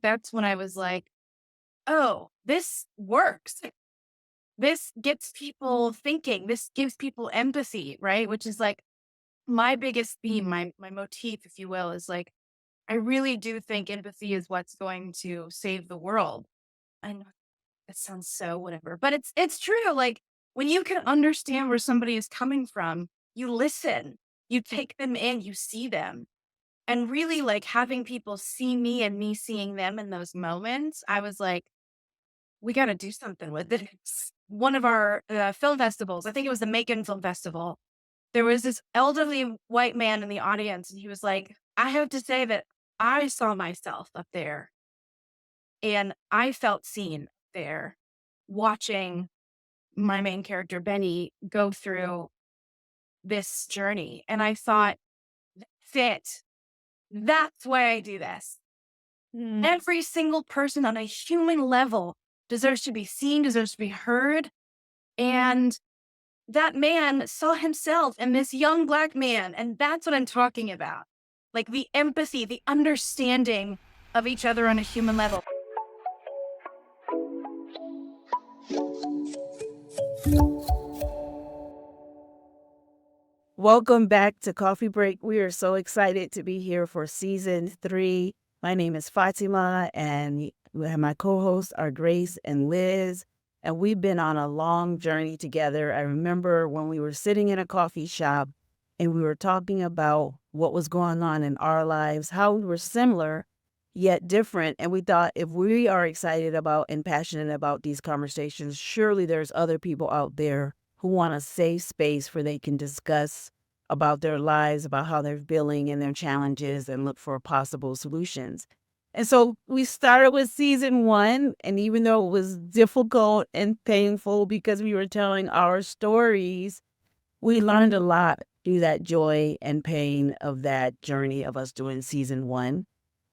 that's when I was like, oh, this works. This gets people thinking. This gives people empathy, right? Which is like my biggest theme, my motif, if you will, is like I really do think empathy is what's going to save the world. I know it sounds so whatever, but it's true. Like when you can understand where somebody is coming from, you listen, you take them in, you see them. And really like having people see me and me seeing them in those moments, I was like, we got to do something with this. One of our film festivals, I think it was the Macon Film Festival, there was this elderly white man in the audience, and he was like, I have to say that I saw myself up there and I felt seen there watching my main character, Benny, go through this journey. And I thought, fit, that's why I do this. Every single person on a human level deserves to be seen, deserves to be heard. And that man saw himself in this young Black man. And that's what I'm talking about. Like the empathy, the understanding of each other on a human level. Welcome back to Coffee Break. We are so excited to be here for season 3. My name is Fatima, and my co-hosts are Grace and Liz. And we've been on a long journey together. I remember when we were sitting in a coffee shop and we were talking about what was going on in our lives, how we were similar yet different. And we thought if we are excited about and passionate about these conversations, surely there's other people out there who want a safe space where they can discuss about their lives, about how they're feeling and their challenges, and look for possible solutions. And so we started with season 1, and even though it was difficult and painful because we were telling our stories, we learned a lot through that joy and pain of that journey of us doing season 1.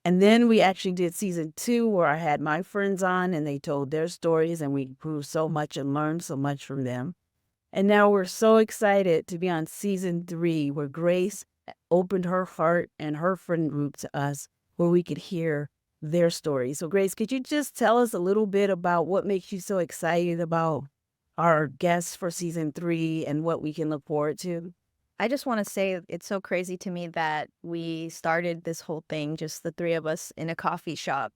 And then we actually did season 2 where I had my friends on and they told their stories, and we grew so much and learned so much from them. And now we're so excited to be on season 3, where Grace opened her heart and her friend group to us, where we could hear their stories. So Grace, could you just tell us a little bit about what makes you so excited about our guests for season 3 and what we can look forward to? I just want to say it's so crazy to me that we started this whole thing, just the three of us in a coffee shop.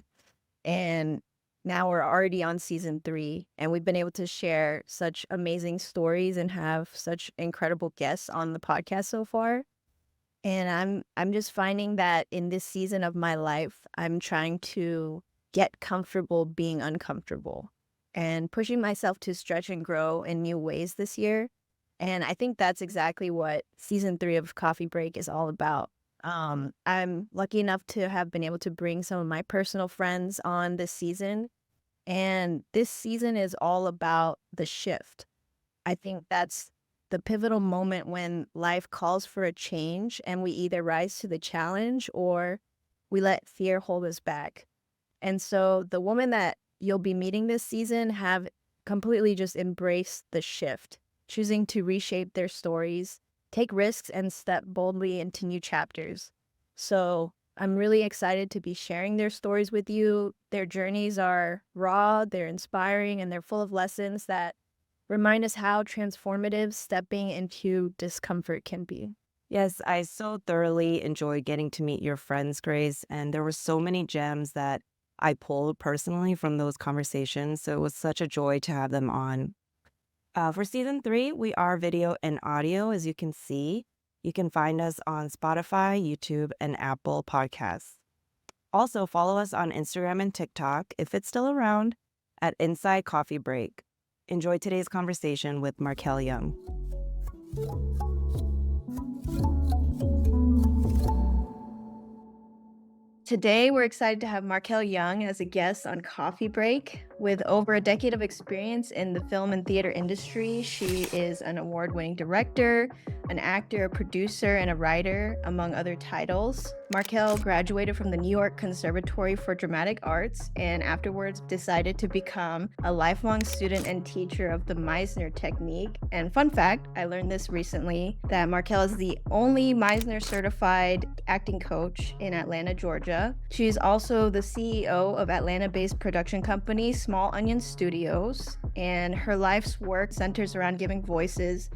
And now we're already on season 3, and we've been able to share such amazing stories and have such incredible guests on the podcast so far. And I'm just finding that in this season of my life, I'm trying to get comfortable being uncomfortable and pushing myself to stretch and grow in new ways this year. And I think that's exactly what season 3 of Coffee Break is all about. I'm lucky enough to have been able to bring some of my personal friends on this season. And this season is all about the shift. I think that's the pivotal moment when life calls for a change and we either rise to the challenge or we let fear hold us back. And so the women that you'll be meeting this season have completely just embraced the shift, choosing to reshape their stories, take risks, and step boldly into new chapters. So I'm really excited to be sharing their stories with you. Their journeys are raw, they're inspiring, and they're full of lessons that remind us how transformative stepping into discomfort can be. Yes, I so thoroughly enjoyed getting to meet your friends, Grace, and there were so many gems that I pulled personally from those conversations. So it was such a joy to have them on. For season 3, we are video and audio, as you can see. You can find us on Spotify, YouTube, and Apple Podcasts. Also, follow us on Instagram and TikTok, if it's still around, at Inside Coffee Break. Enjoy today's conversation with Marquelle Young. Today, we're excited to have Marquelle Young as a guest on Coffee Break. With over a decade of experience in the film and theater industry, she is an award-winning director, an actor, a producer, and a writer, among other titles. Marquelle graduated from the New York Conservatory for Dramatic Arts and afterwards decided to become a lifelong student and teacher of the Meisner Technique. And fun fact, I learned this recently, that Marquelle is the only Meisner certified acting coach in Atlanta, Georgia. She's also the CEO of Atlanta-based production company Small Onion Studios, and her life's work centers around giving voices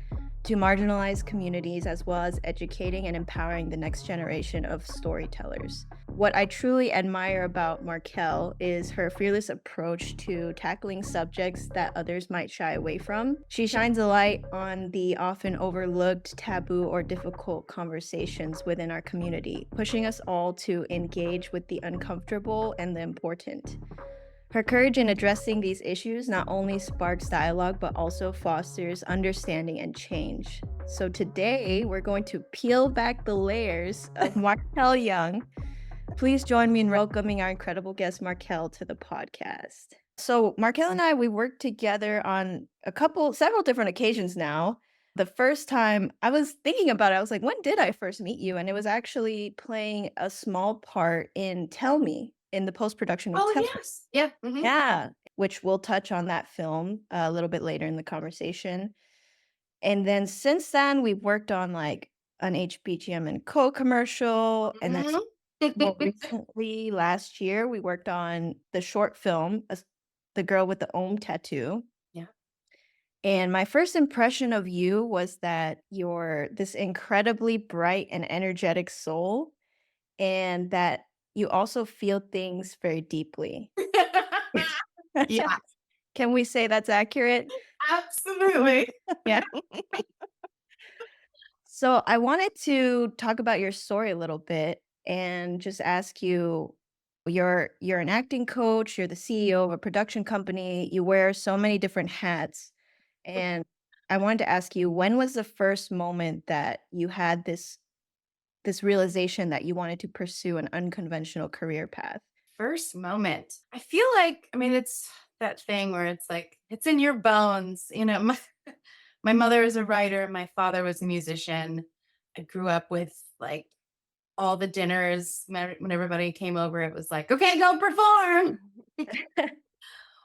to marginalized communities as well as educating and empowering the next generation of storytellers. What I truly admire about Marquelle is her fearless approach to tackling subjects that others might shy away from. She shines a light on the often overlooked, taboo, or difficult conversations within our community, pushing us all to engage with the uncomfortable and the important. Her courage in addressing these issues not only sparks dialogue, but also fosters understanding and change. So today, we're going to peel back the layers of Marquelle Young. Please join me in welcoming our incredible guest, Marquelle, to the podcast. So Marquelle and I, we worked together on several different occasions now. The first time I was thinking about it, I was like, when did I first meet you? And it was actually playing a small part in Tell Me, in the post-production of Oh, Tell Me. yes. Yeah. Mhm. Yeah, which we'll touch on that film a little bit later in the conversation. And then since then, we've worked on like an HBGM and Co commercial, and then more Mhm. recently, last year, we worked on the short film, The Girl with the Ohm Tattoo. Yeah. And my first impression of you was that you're this incredibly bright and energetic soul, and that you also feel things very deeply. Yeah, Can we say that's accurate? absolutely. Yeah. So I wanted to talk about your story a little bit and just ask you, you're an acting coach, you're the CEO of a production company, you wear so many different hats. And I wanted to ask you, when was the first moment that you had this realization that you wanted to pursue an unconventional career path? First moment. I feel like, I mean, it's that thing where it's like, it's in your bones. My mother is a writer, my father was a musician. I grew up with like all the dinners when everybody came over, it was like, okay, go perform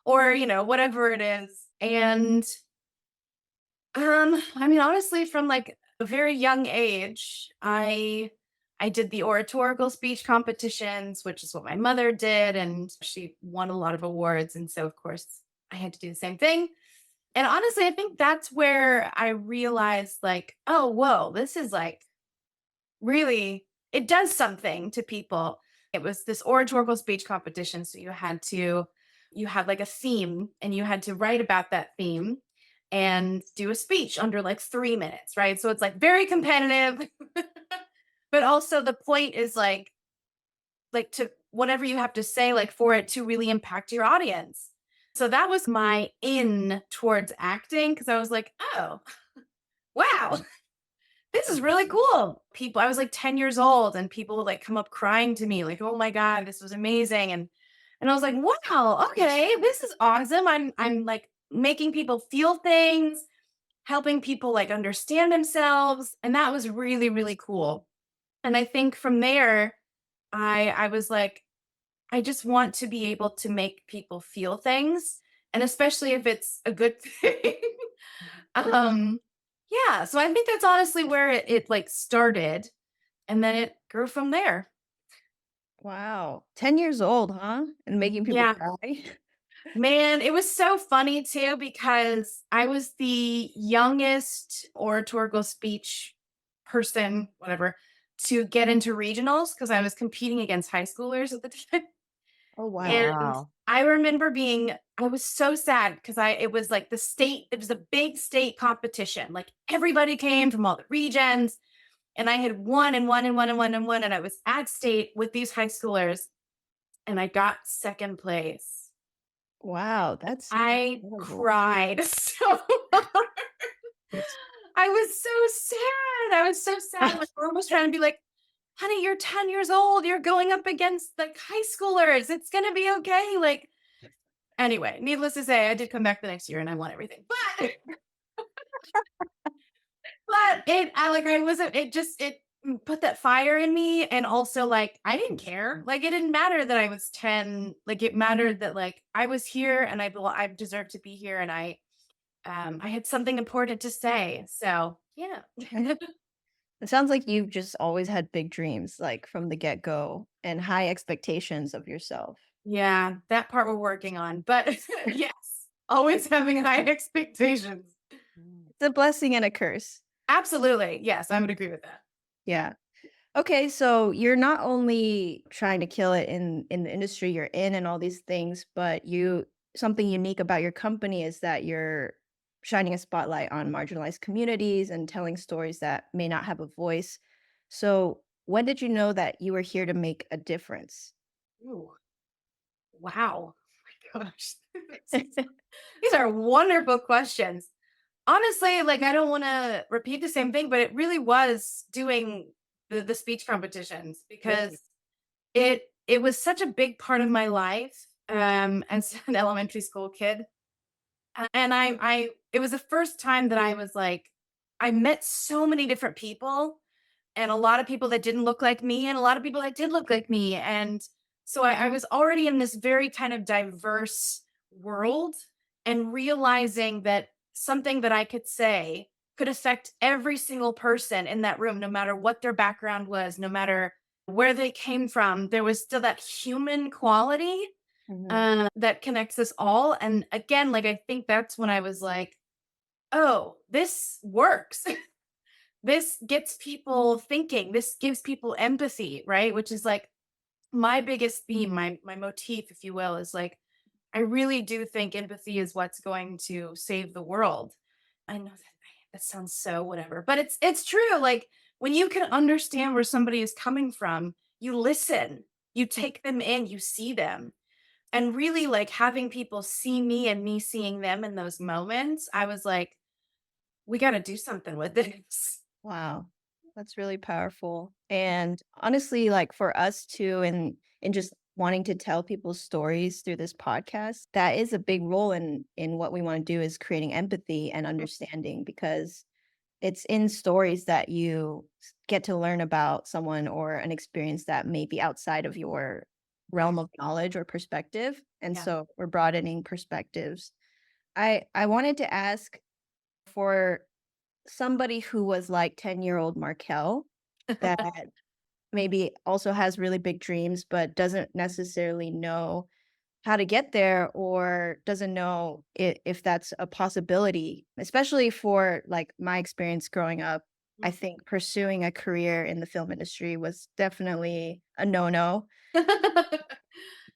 or, whatever it is. And I mean, honestly, from like a very young age, I did the oratorical speech competitions, which is what my mother did, and she won a lot of awards. And so, of course, I had to do the same thing. And honestly, I think that's where I realized, like, oh, whoa, this is like really, it does something to people. It was this oratorical speech competition. So you had like a theme and you had to write about that theme and do a speech under like 3 minutes, right? So it's like very competitive, but also the point is like to whatever you have to say, like for it to really impact your audience. So that was my in towards acting because I was like, oh, wow, this is really cool. I was like 10 years old and people would like come up crying to me, like, oh my God, this was amazing. And I was like, wow, okay, this is awesome. I'm like making people feel things, helping people like understand themselves. And that was really, really cool. And I think from there, I was like, I just want to be able to make people feel things. And especially if it's a good thing. um, yeah. So I think that's honestly where it like started. And then it grew from there. Wow. 10 years old, huh? And making people Yeah. cry? Man, it was so funny too because I was the youngest oratorical speech person, whatever, to get into regionals because I was competing against high schoolers at the time. Oh, wow. And Wow. I was so sad because it was like it was a big state competition. Like everybody came from all the regions. And I had won and won and won and won and won. And I was at state with these high schoolers and I got second place. Wow, that's I incredible. cried so hard. I was so sad. I was so sad. My mom was trying to be like, honey, you're 10 years old. You're going up against like high schoolers. It's going to be okay. Like, Anyway, needless to say, I did come back the next year and I won everything. But I wasn't, it put that fire in me. And also, like, I didn't care. Like, it didn't matter that I was 10. Like, it mattered that, like, I was here and I deserved to be here. And I had something important to say. So, yeah. It sounds like you've just always had big dreams, like from the get go, and high expectations of yourself. Yeah, that part we're working on. But yes, always having high expectations. It's a blessing and a curse. Absolutely. Yes, I would agree with that. Yeah. Okay, so you're not only trying to kill it in the industry you're in and all these things, but you something unique about your company is that you're shining a spotlight on marginalized communities and telling stories that may not have a voice. So, when did you know that you were here to make a difference? Ooh, wow. Oh my gosh. These are wonderful questions. Honestly, like, I don't want to repeat the same thing, but it really was doing the speech competitions because it was such a big part of my life as an elementary school kid. And I it was the first time that I was like, I met so many different people and a lot of people that didn't look like me and a lot of people that did look like me. And so I was already in this very kind of diverse world and realizing that something that I could say could affect every single person in that room, no matter what their background was, no matter where they came from. There was still that human quality Mhm. that connects us all. And again, like, I think that's when I was like, oh, this works. This gets people thinking. This gives people empathy, right? Which is like my biggest theme, my motif, if you will, is like I really do think empathy is what's going to save the world. I know that sounds so whatever, but it's true. Like when you can understand where somebody is coming from, you listen, you take them in, you see them. And really like having people see me and me seeing them in those moments, I was like, we got to do something with this. Wow. That's really powerful. And honestly, like for us too, and just wanting to tell people's stories through this podcast, that is a big role in what we want to do is creating empathy and understanding because it's in stories that you get to learn about someone or an experience that may be outside of your realm of knowledge or perspective. And Yeah. so we're broadening perspectives. I wanted to ask for somebody who was like 10-year-old Marquelle that maybe also has really big dreams, but doesn't necessarily know how to get there or doesn't know if that's a possibility, especially for like my experience growing up. I think pursuing a career in the film industry was definitely a no-no.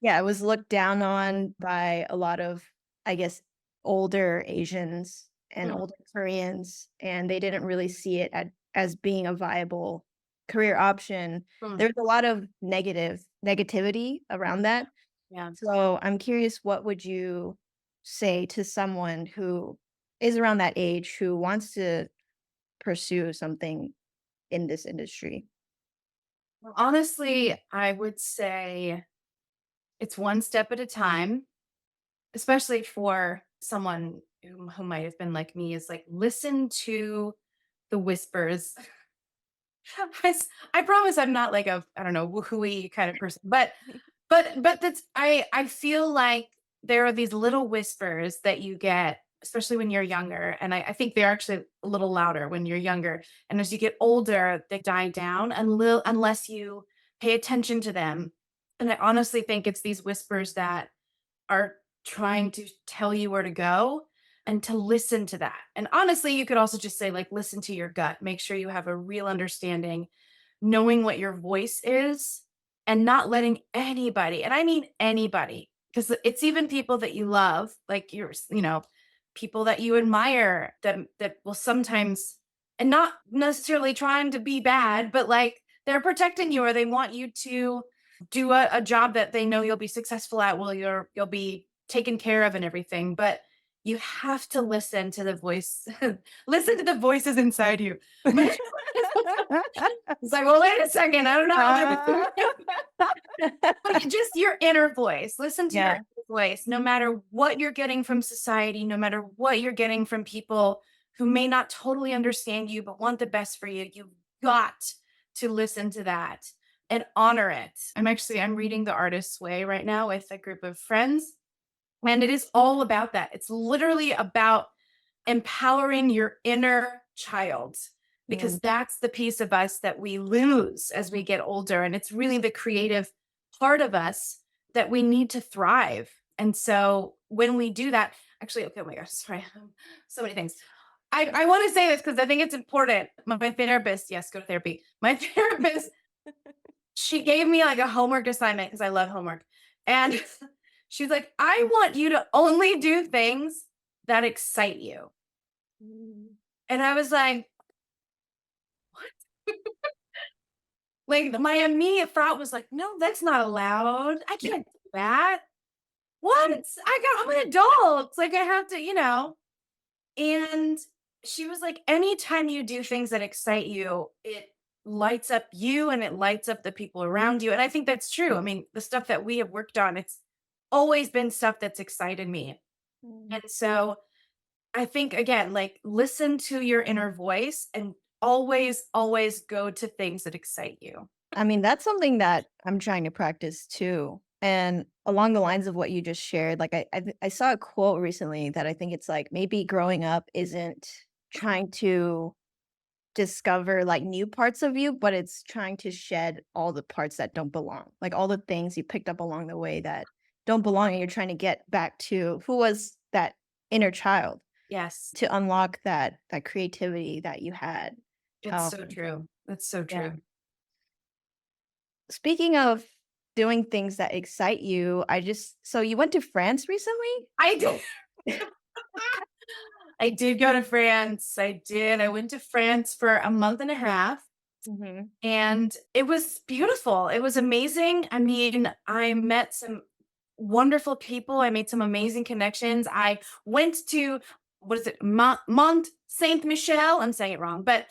Yeah, it was looked down on by a lot of, I guess, older Asians and Mm, older Koreans, and they didn't really see it as being a viable career option. mm, There's a lot of negativity around that. yeah. So I'm curious, what would you say to someone who is around that age who wants to pursue something in this industry? Well, honestly, I would say it's one step at a time, especially for someone who might have been like me, is like listen to the whispers. I promise I'm not like a, I don't know, woohooey kind of person, but that's I feel like there are these little whispers that you get, especially when you're younger. And I think they're actually a little louder when you're younger. And as you get older, they die down unless you pay attention to them. And I honestly think it's these whispers that are trying to tell you where to go and to listen to that. And honestly, you could also just say, like, listen to your gut. Make sure you have a real understanding, knowing what your voice is and not letting anybody, and I mean anybody, because it's even people that you love, like people that you admire that will sometimes, and not necessarily trying to be bad, but like they're protecting you or they want you to do a job that they know you'll be successful at, well you'll be taken care of and everything, but you have to listen to the voice. Listen to the voices inside you. But it's like, well, wait a second, I don't know. Uh, But just your inner voice. Listen to your yeah. inner voice, no matter what you're getting from society, no matter what you're getting from people who may not totally understand you but want the best for you, you've got to listen to that and honor it. I'm reading The Artist's Way right now with a group of friends, and it is all about that. It's literally about empowering your inner child, because Mm. that's the piece of us that we lose as we get older. And it's really the creative part of us that we need to thrive. And so when we do that, actually, okay, oh my gosh, sorry, so many things. I want to say this because I think it's important. My therapist, yes, go to therapy. My therapist, she gave me like a homework assignment because I love homework. And she's like, I want you to only do things that excite you. And I was like, like my immediate thought was like, no, that's not allowed. I can't do that. What? I'm an adult. It's like I have to, And she was like, anytime you do things that excite you, it lights up you and it lights up the people around you. And I think that's true. I mean, the stuff that we have worked on, it's always been stuff that's excited me. Mm. And so I think again, like listen to your inner voice and always, always go to things that excite you. I mean, that's something that I'm trying to practice too. And along the lines of what you just shared, like I saw a quote recently that I think it's like maybe growing up isn't trying to discover like new parts of you, but it's trying to shed all the parts that don't belong, like all the things you picked up along the way that don't belong, and you're trying to get back to who was that inner child Yes, to unlock that creativity that you had. it's Um, so true. That's so yeah. true. Speaking of doing things that excite you, so you went to France recently? I did. I did go to France. I did. I went to France for a month and a half. Mhm. And it was beautiful. It was amazing. I mean, I met some wonderful people. I made some amazing connections. I went to, what is it, Mont Saint Michel. I'm saying it wrong, but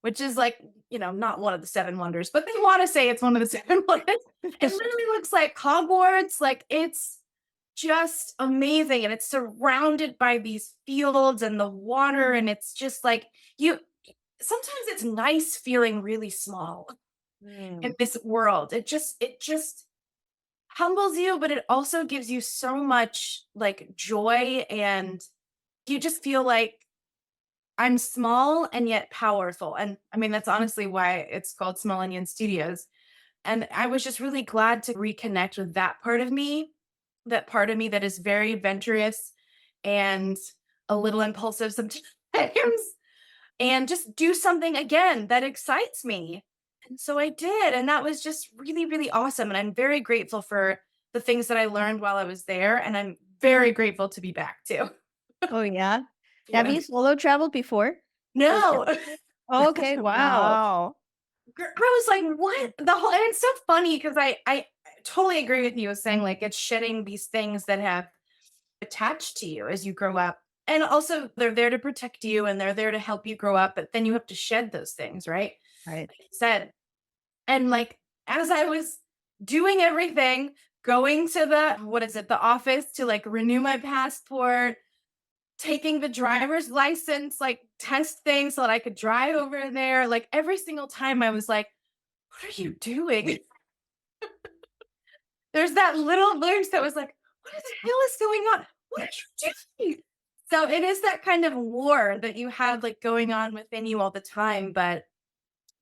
which is like, not one of the seven wonders, but they want to say it's one of the seven wonders. It literally looks like Hogwarts. Like it's just amazing. And it's surrounded by these fields and the water. And it's just like sometimes it's nice feeling really small in Mm. this world. It just humbles you, but it also gives you so much like joy, and you just feel like I'm small and yet powerful. And I mean, that's honestly why it's called Small Onion Studios. And I was just really glad to reconnect with that part of me, that part of me that is very adventurous and a little impulsive sometimes, and just do something again that excites me. And so I did. And that was just really, really awesome. And I'm very grateful for the things that I learned while I was there. And I'm very grateful to be back too. Oh, yeah? Have Yeah. you solo traveled before? Or No. Oh, okay, wow. Wow. I was like, what the whole, and it's so funny because I totally agree with you saying like it's shedding these things that have attached to you as you grow up. And also they're there to protect you and they're there to help you grow up, but then you have to shed those things, right? Right. Like you said. And like as I was doing everything, going to the office to like renew my passport, taking the driver's license, like test thing so that I could drive over there, like every single time I was like, what are you doing? There's that little voice that was like, what the hell is going on? What are you doing? So it is that kind of war that you have like going on within you all the time. But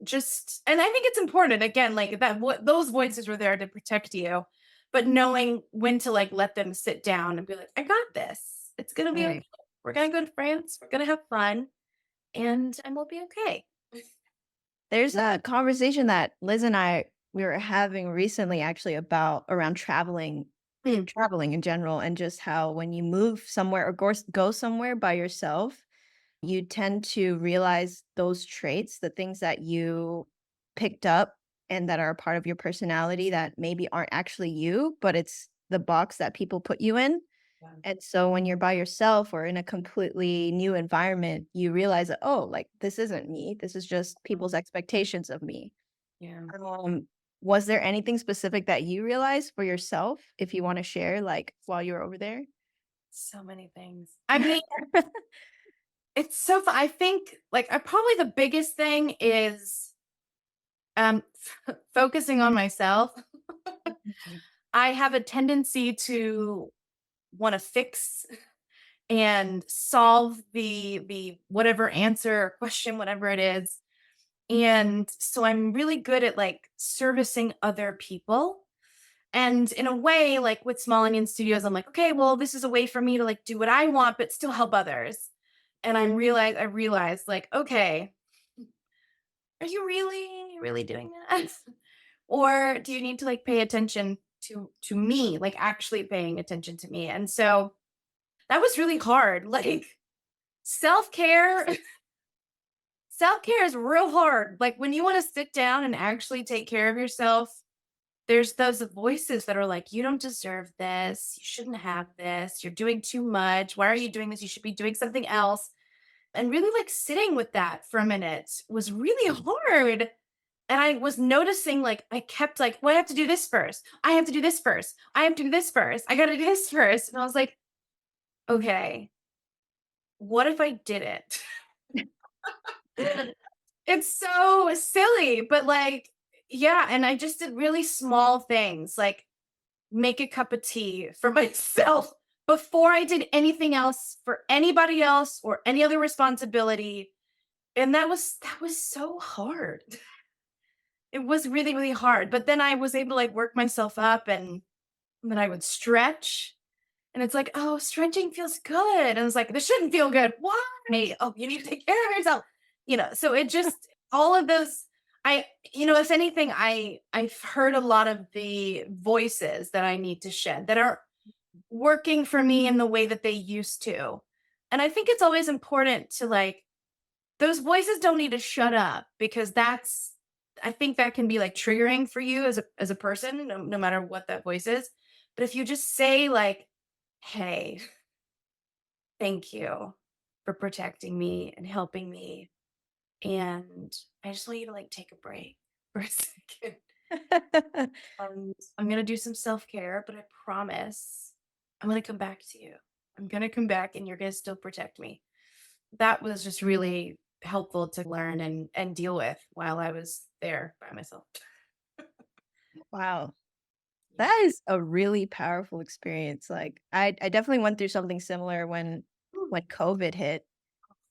and I think it's important again, like that, what those voices were there to protect you, but knowing when to like let them sit down and be like, I got this. It's going to be okay. Right. We're going to go to France. We're going to have fun and we'll be okay. There's a conversation that Liz and we were having recently actually about around Mm. traveling in general, and just how when you move somewhere or go somewhere by yourself, you tend to realize those traits, the things that you picked up and that are a part of your personality that maybe aren't actually you, but it's the box that people put you in. Yeah. And so when you're by yourself or in a completely new environment, you realize that, oh, like this isn't me. This is just people's expectations of me. Yeah. Um, Was there anything specific that you realized for yourself, if you want to share, like while you were over there? So many things. I mean, it's so I think like I probably the biggest thing is um focusing on myself. I have a tendency to want to fix and solve the whatever answer or question, whatever it is. And so I'm really good at like servicing other people. And in a way, like with Small Onion Studios, I'm like, okay, well, this is a way for me to like do what I want, but still help others. And I realized like, okay, are you really doing that? Or do you need to like pay attention to me, like actually paying attention to me? And so that was really hard. Like self-care, self-care is real hard. Like when you want to sit down and actually take care of yourself, there's those voices that are like, you don't deserve this. You shouldn't have this. You're doing too much. Why are you doing this? You should be doing something else. And really like sitting with that for a minute was really hard. And I was noticing like I kept like, well, I have to do this first. I have to do this first. I have to do this first. I got to do this first. And I was like, okay, what if I did it? It's so silly, but like, yeah. And I just did really small things like make a cup of tea for myself before I did anything else for anybody else or any other responsibility. And that was so hard. It was really, really hard. But then I was able to like work myself up and then I would stretch. And it's like, oh, stretching feels good. And it's like, this shouldn't feel good. Why? Oh, you need to take care of yourself. So it just all of those if anything, I've heard a lot of the voices that I need to shed that are working for me in the way that they used to. And I think it's always important to like those voices don't need to shut up because that's I think that can be like triggering for you as a person, no matter what that voice is. But if you just say like, "Hey, thank you for protecting me and helping me, and I just want you to like take a break for a second. I'm gonna do some self care, but I promise I'm gonna come back to you. I'm gonna come back, and you're gonna still protect me." That was just really helpful to learn and deal with while I was there by myself. Wow. That is a really powerful experience. Like I definitely went through something similar Mm, when COVID hit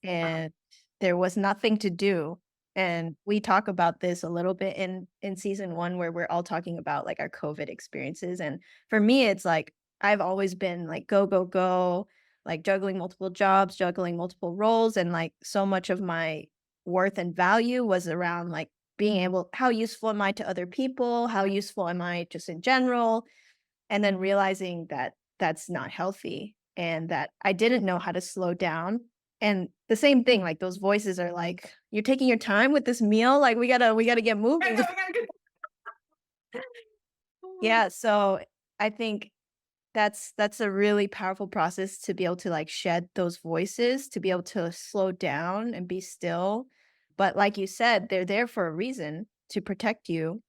wow. and there was nothing to do. And we talk about this a little bit in season 1 where we're all talking about like our COVID experiences. And for me, it's like I've always been like go, go, go, like juggling multiple jobs, juggling multiple roles, and like so much of my worth and value was around like being able how useful am I to other people? How useful am I just in general? And then realizing that that's not healthy and that I didn't know how to slow down. And the same thing, like those voices are like, "You're taking your time with this meal, like we gotta get moving." Yeah, so I think that's a really powerful process to be able to like shed those voices, to be able to slow down and be still. But like you said, they're there for a reason to protect you.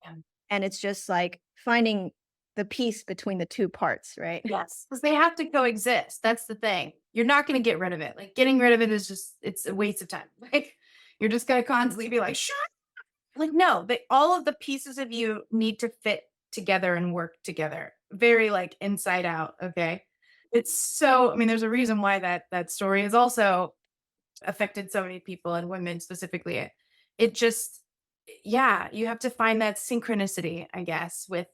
Yeah. And it's just like finding the peace between the two parts, right? Yes, because they have to coexist. That's the thing. You're not gonna get rid of it. Like getting rid of it is just it's a waste of time. Like you're just gonna constantly be like, shut like no, they all of the pieces of you need to fit together and work together. Very like inside out. Okay. It's so I mean, there's a reason why that story is also affected so many people and women specifically. It just yeah, you have to find that synchronicity, I guess, with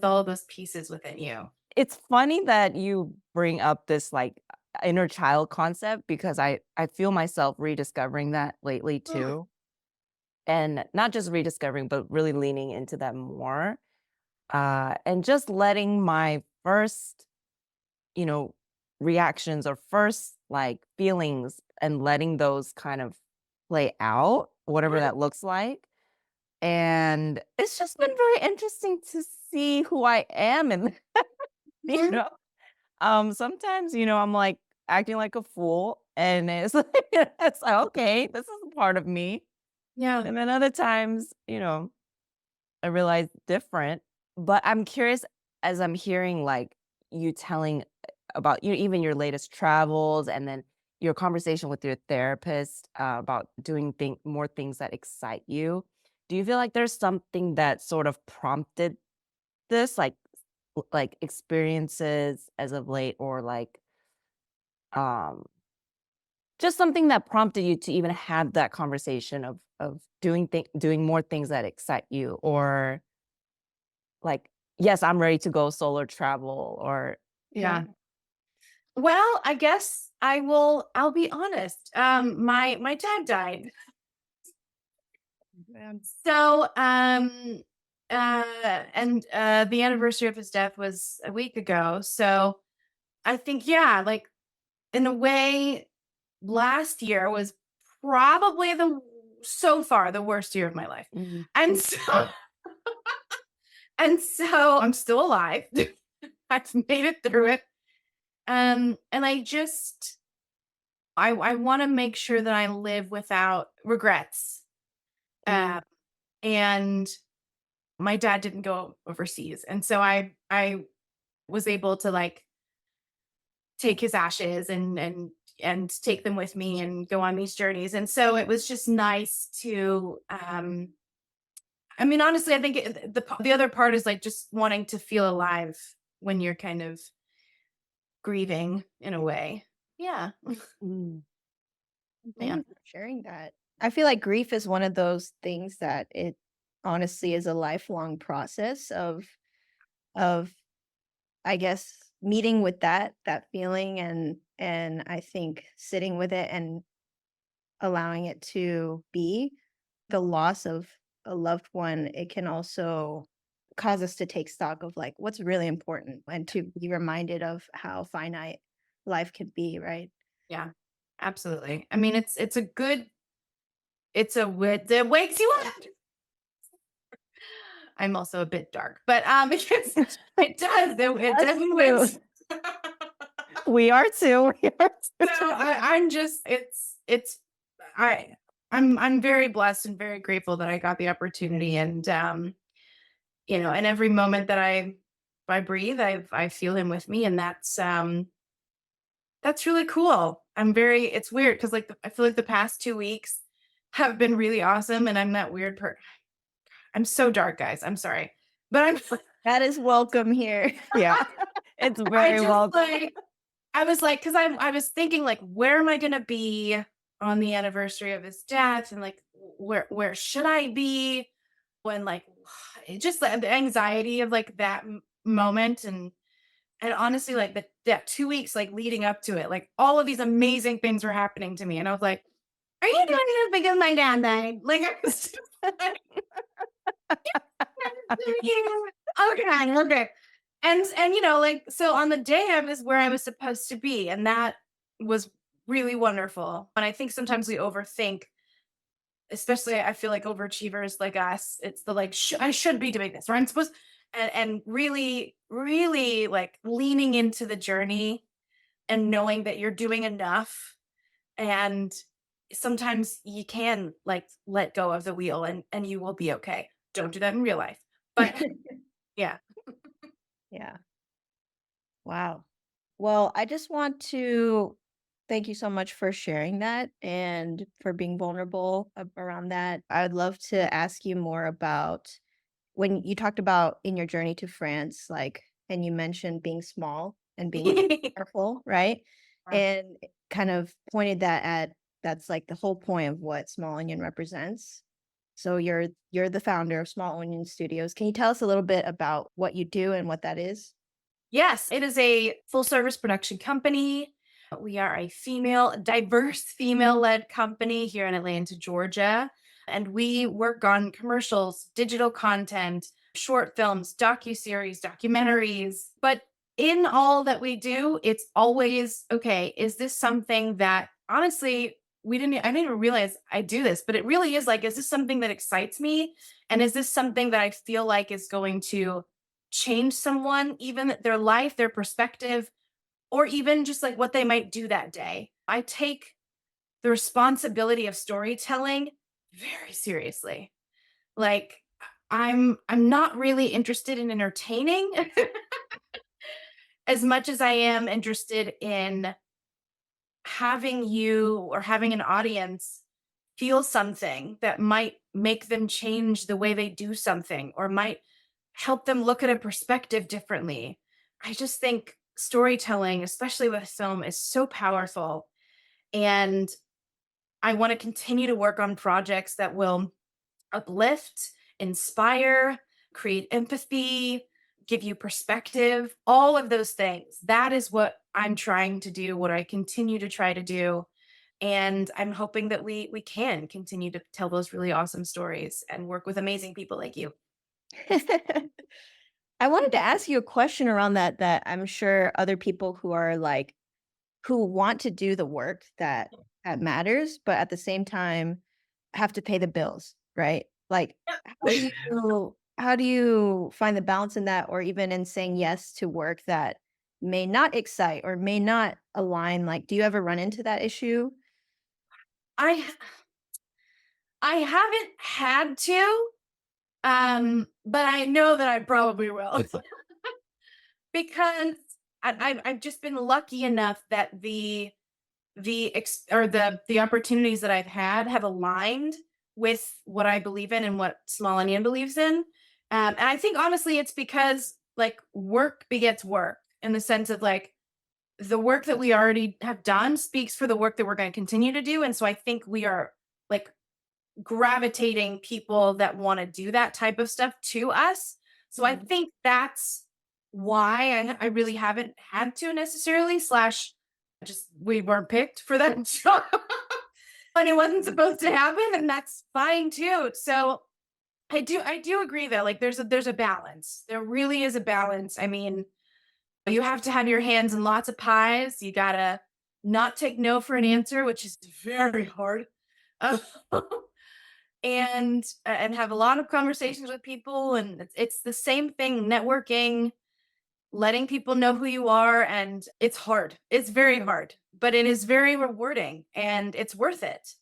all of those pieces within you. It's funny that you bring up this, like, inner child concept because I feel myself rediscovering that lately Mm, too, and not just rediscovering, but really leaning into that more, and just letting my first, you know, reactions or first, like, feelings and letting those kind of play out, whatever yeah, that looks like, and it's just been very interesting to see who I am and, you mhm, know? Sometimes, I'm like acting like a fool and it's like it's like, okay, this is a part of me. yeah. And then other times, I realized different. But I'm curious as I'm hearing like you telling about even your latest travels and then your conversation with your therapist about doing more things that excite you. Do you feel like there's something that sort of prompted this, like experiences as of late, or like um just something that prompted you to even have that conversation of doing more things that excite you, or like, yes, I'm ready to go solo travel, or Yeah. Well, I guess I'll be honest. My dad died. So, and the anniversary of his death was a week ago. So I think, yeah, like in a way, last year was probably so far the worst year of my life. Mhm. And so, and so I'm still alive. I've made it through it. And I want to make sure that I live without regrets. Mm. Uh, and my dad didn't go overseas. And so I was able to like take his ashes and take them with me and go on these journeys. And so it was just nice to I mean, honestly, I think the other part is like just wanting to feel alive when you're kind of grieving in a way. Yeah. Mm. Thank Yeah. you for sharing that. I feel like grief is one of those things that it honestly is a lifelong process of I guess meeting with that feeling and I think sitting with it and allowing it to be the loss of a loved one. It can also cause us to take stock of like what's really important and to be reminded of how finite life can be, right? Yeah. Absolutely. I mean, it's a good it's a wit that wakes you up. I'm also a bit dark, but it does. It Us definitely too. wakes. We are too. We are too. So I'm just I I'm very blessed and very grateful that I got the opportunity and and every moment that I breathe I feel him with me and that's really cool. It's weird because like I feel like the past 2 weeks have been really awesome and I'm that weird I'm so dark, guys. I'm sorry. But I'm That is welcome here. Yeah, it's I very just well. like I was like, because I was thinking like, where am I gonna be on the anniversary of his death, and like, where should I be when like, just the anxiety of like that moment, and honestly, like that 2 weeks like leading up to it, like all of these amazing things were happening to me, and I was like, are you doing this because my dad died? Like, I was just like, okay, okay. And like so on the day I was where I was supposed to be, and that was really wonderful. And I think sometimes we overthink, especially I feel like overachievers like us. It's the like I should be doing this, or I'm supposed, and really, really like leaning into the journey and knowing that you're doing enough. And sometimes you can like let go of the wheel and you will be okay. Don't do that in real life. But yeah. Yeah. Wow. Well, I just want to thank you so much for sharing that and for being vulnerable around that. I would love to ask you more about when you talked about in your journey to France, like, and you mentioned being small and being careful, right? And it kind of pointed that at that's like the whole point of what Small Onion represents. So you're the founder of Small Onion Studios. Can you tell us a little bit about what you do and what that is? Yes, it is a full service production company. We are a diverse female led company here in Atlanta, Georgia. And we work on commercials, digital content, short films, docuseries, documentaries. But in all that we do, it's always okay, is this something that honestly I didn't even realize I do this, but it really is like, is this something that excites me? And is this something that I feel like is going to change someone, even their life, their perspective, or even just like what they might do that day? I take the responsibility of storytelling very seriously. Like, I'm not really interested in entertaining as much as I am interested in having you or having an audience feel something that might make them change the way they do something or might help them look at a perspective differently. I just think storytelling, especially with film, is so powerful. And I want to continue to work on projects that will uplift, inspire, create empathy, give you perspective, all of those things. That is what I'm trying to do, what I continue to try to do. And I'm hoping that we can continue to tell those really awesome stories and work with amazing people like you. I wanted to ask you a question around that that I'm sure other people who are like who want to do the work that matters, but at the same time have to pay the bills, right? Like how do you find the balance in that or even in saying yes to work that may not excite or may not align? Like, do you ever run into that issue? I I haven't had to, but I know that I probably will. Because I've just been lucky enough that the opportunities that I've had have aligned with what I believe in and what Small Onion believes in. And I think honestly, it's because like work begets work in the sense of like the work that we already have done speaks for the work that we're going to continue to do. And so I think we are like gravitating people that want to do that type of stuff to us. So I think that's why I really haven't had to necessarily, slash, just we weren't picked for that job and it wasn't supposed to happen, and that's fine too. So I do agree though, like there's a balance. There really is a balance. I mean, you have to have your hands in lots of pies. You gotta not take no for an answer, which is very hard. And have a lot of conversations with people, and it's the same thing, networking, letting people know who you are, and it's hard, it's very hard, but it is very rewarding and it's worth it.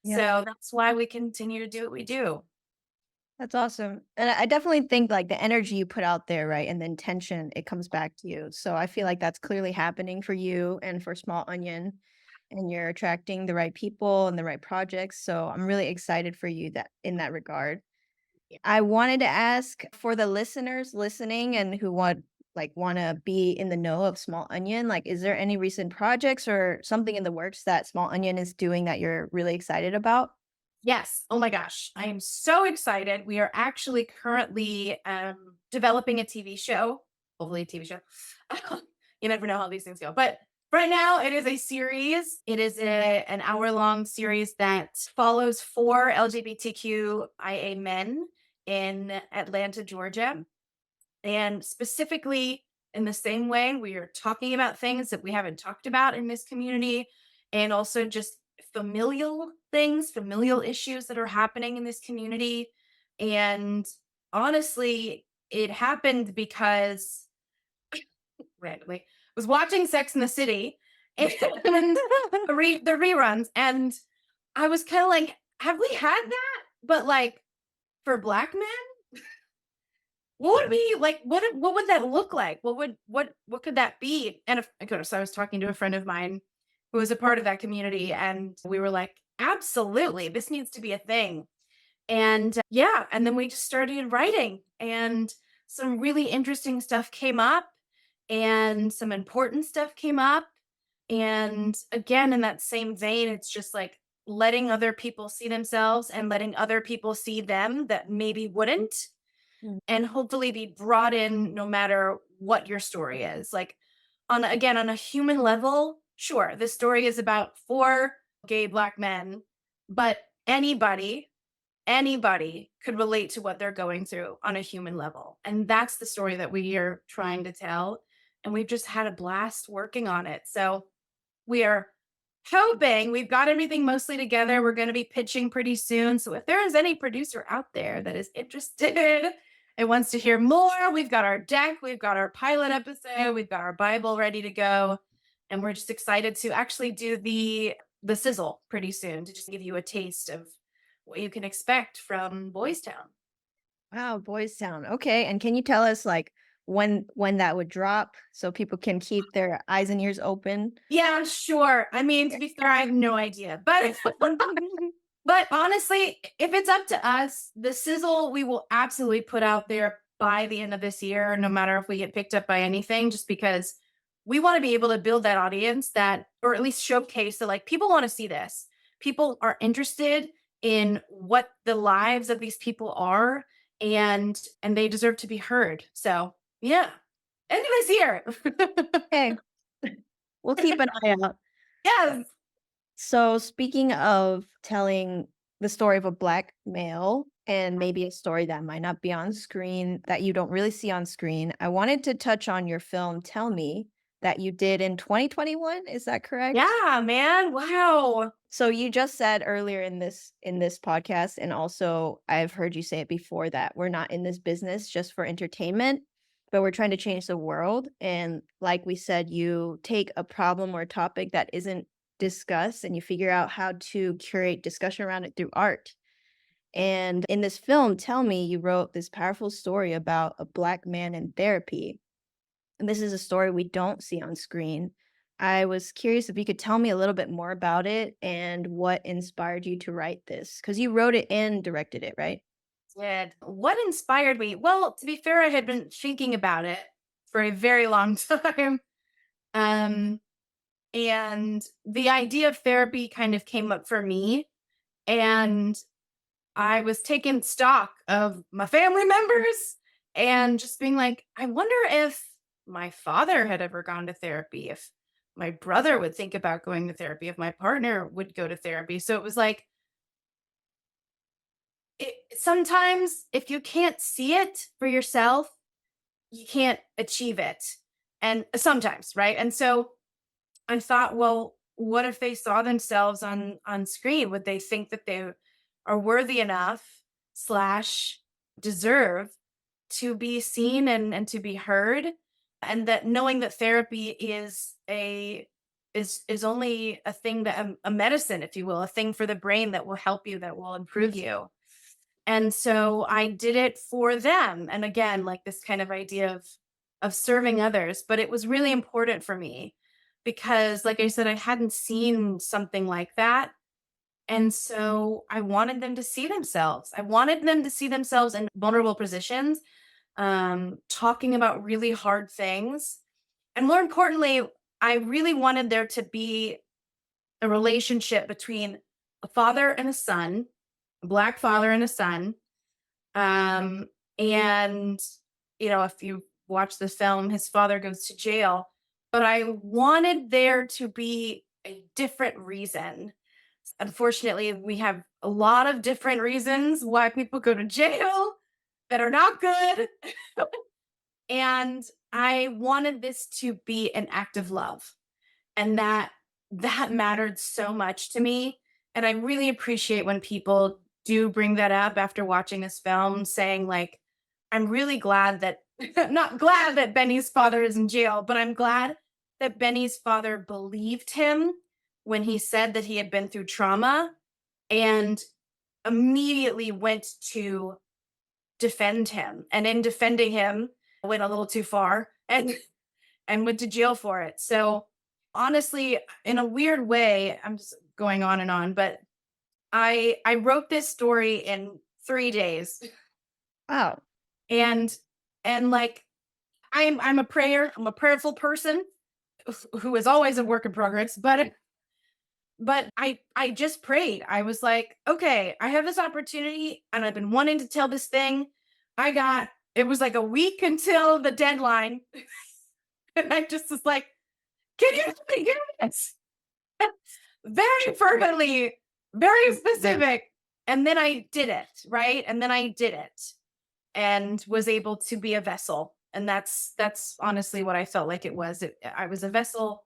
Yeah. So that's why we continue to do what we do. That's awesome. And I definitely think like the energy you put out there, right? And the intention, it comes back to you. So I feel like that's clearly happening for you and for Small Onion. And you're attracting the right people and the right projects. So I'm really excited for you that in that regard. Yeah. I wanted to ask for the listeners listening and who want to be in the know of Small Onion, like is there any recent projects or something in the works that Small Onion is doing that you're really excited about? Yes, oh my gosh, I am so excited. We are actually currently developing a TV show, hopefully a TV show. You never know how these things go, but right now it is a series. It is an hour-long series that follows four LGBTQIA men in Atlanta, Georgia. And specifically, in the same way, we are talking about things that we haven't talked about in this community, and also just familial things, familial issues that are happening in this community. And honestly, it happened because randomly I was watching Sex in the City and the reruns, and I was kind of like, have we had that? But like for black men? What would be like, what would that look like? What could that be? And of course, I was talking to a friend of mine who was a part of that community, and we were like, absolutely, this needs to be a thing. And yeah, and then we just started writing, and some really interesting stuff came up, and some important stuff came up. And again, in that same vein, it's just like letting other people see themselves and letting other people see them that maybe wouldn't, and hopefully be brought in no matter what your story is. Like on a human level, sure, this story is about four gay black men, but anybody could relate to what they're going through on a human level. And that's the story that we are trying to tell. And we've just had a blast working on it. So we are hoping we've got everything mostly together. We're going to be pitching pretty soon. So if there is any producer out there that is interested and wants to hear more, we've got our deck, we've got our pilot episode, we've got our Bible ready to go. And we're just excited to actually do the sizzle pretty soon to just give you a taste of what you can expect from Boys Town. Wow, Boys Town. Okay, and can you tell us like when that would drop so people can keep their eyes and ears open? Yeah, sure. I mean, to be fair, I have no idea. But but honestly, if it's up to us, the sizzle we will absolutely put out there by the end of this year, no matter if we get picked up by anything, just because we want to be able to build that audience that, or at least showcase that like people want to see this. People are interested in what the lives of these people are, and they deserve to be heard. So yeah. End of this year. Okay, we'll keep an eye out. Yes. So, speaking of telling the story of a Black male and maybe a story that might not be on screen, that you don't really see on screen, I wanted to touch on your film Tell Me that you did in 2021. Is that correct? Yeah, man. Wow. So you just said earlier in this podcast, and also I've heard you say it before, that we're not in this business just for entertainment, but we're trying to change the world. And like we said, you take a problem or a topic that isn't discussed and you figure out how to curate discussion around it through art. And in this film, Tell Me, you wrote this powerful story about a Black man in therapy. And this is a story we don't see on screen. I was curious if you could tell me a little bit more about it and what inspired you to write this, because you wrote it and directed it, right? Did. What inspired me? Well, to be fair, I had been thinking about it for a very long time. Um, and the idea of therapy kind of came up for me. And I was taking stock of my family members and just being like, I wonder if my father had ever gone to therapy, if my brother would think about going to therapy, if my partner would go to therapy. So it was like, sometimes if you can't see it for yourself, you can't achieve it. And sometimes, right? And so I thought, well, what if they saw themselves on screen? Would they think that they are worthy enough slash deserve to be seen and to be heard? And that knowing that therapy is only a thing that a medicine, if you will, a thing for the brain that will help you, that will improve you. And so I did it for them. And again, like this kind of idea of serving others, but it was really important for me because like I said, I hadn't seen something like that. And so I wanted them to see themselves. I wanted them to see themselves in vulnerable positions, talking about really hard things. And more importantly, I really wanted there to be a relationship between a father and a son, a Black father and a son. Um, and, if you watch the film, his father goes to jail, but I wanted there to be a different reason. Unfortunately, we have a lot of different reasons why people go to jail that are not good. And I wanted this to be an act of love. And that mattered so much to me. And I really appreciate when people do bring that up after watching this film, saying like, I'm really glad that not glad that Benny's father is in jail, but I'm glad that Benny's father believed him when he said that he had been through trauma and immediately went to defend him. And in defending him, went a little too far and went to jail for it. So honestly, in a weird way, I'm just going on and on, but I wrote this story in 3 days. Wow. And like I'm a prayerful person who is always a work in progress, but I just prayed. I was like, okay, I have this opportunity and I've been wanting to tell this thing. It was like a week until the deadline. And I just was like, can you do this? Very fervently, very specific. And then I did it, right? And then I did it and was able to be a vessel. And that's honestly what I felt like it was. I was a vessel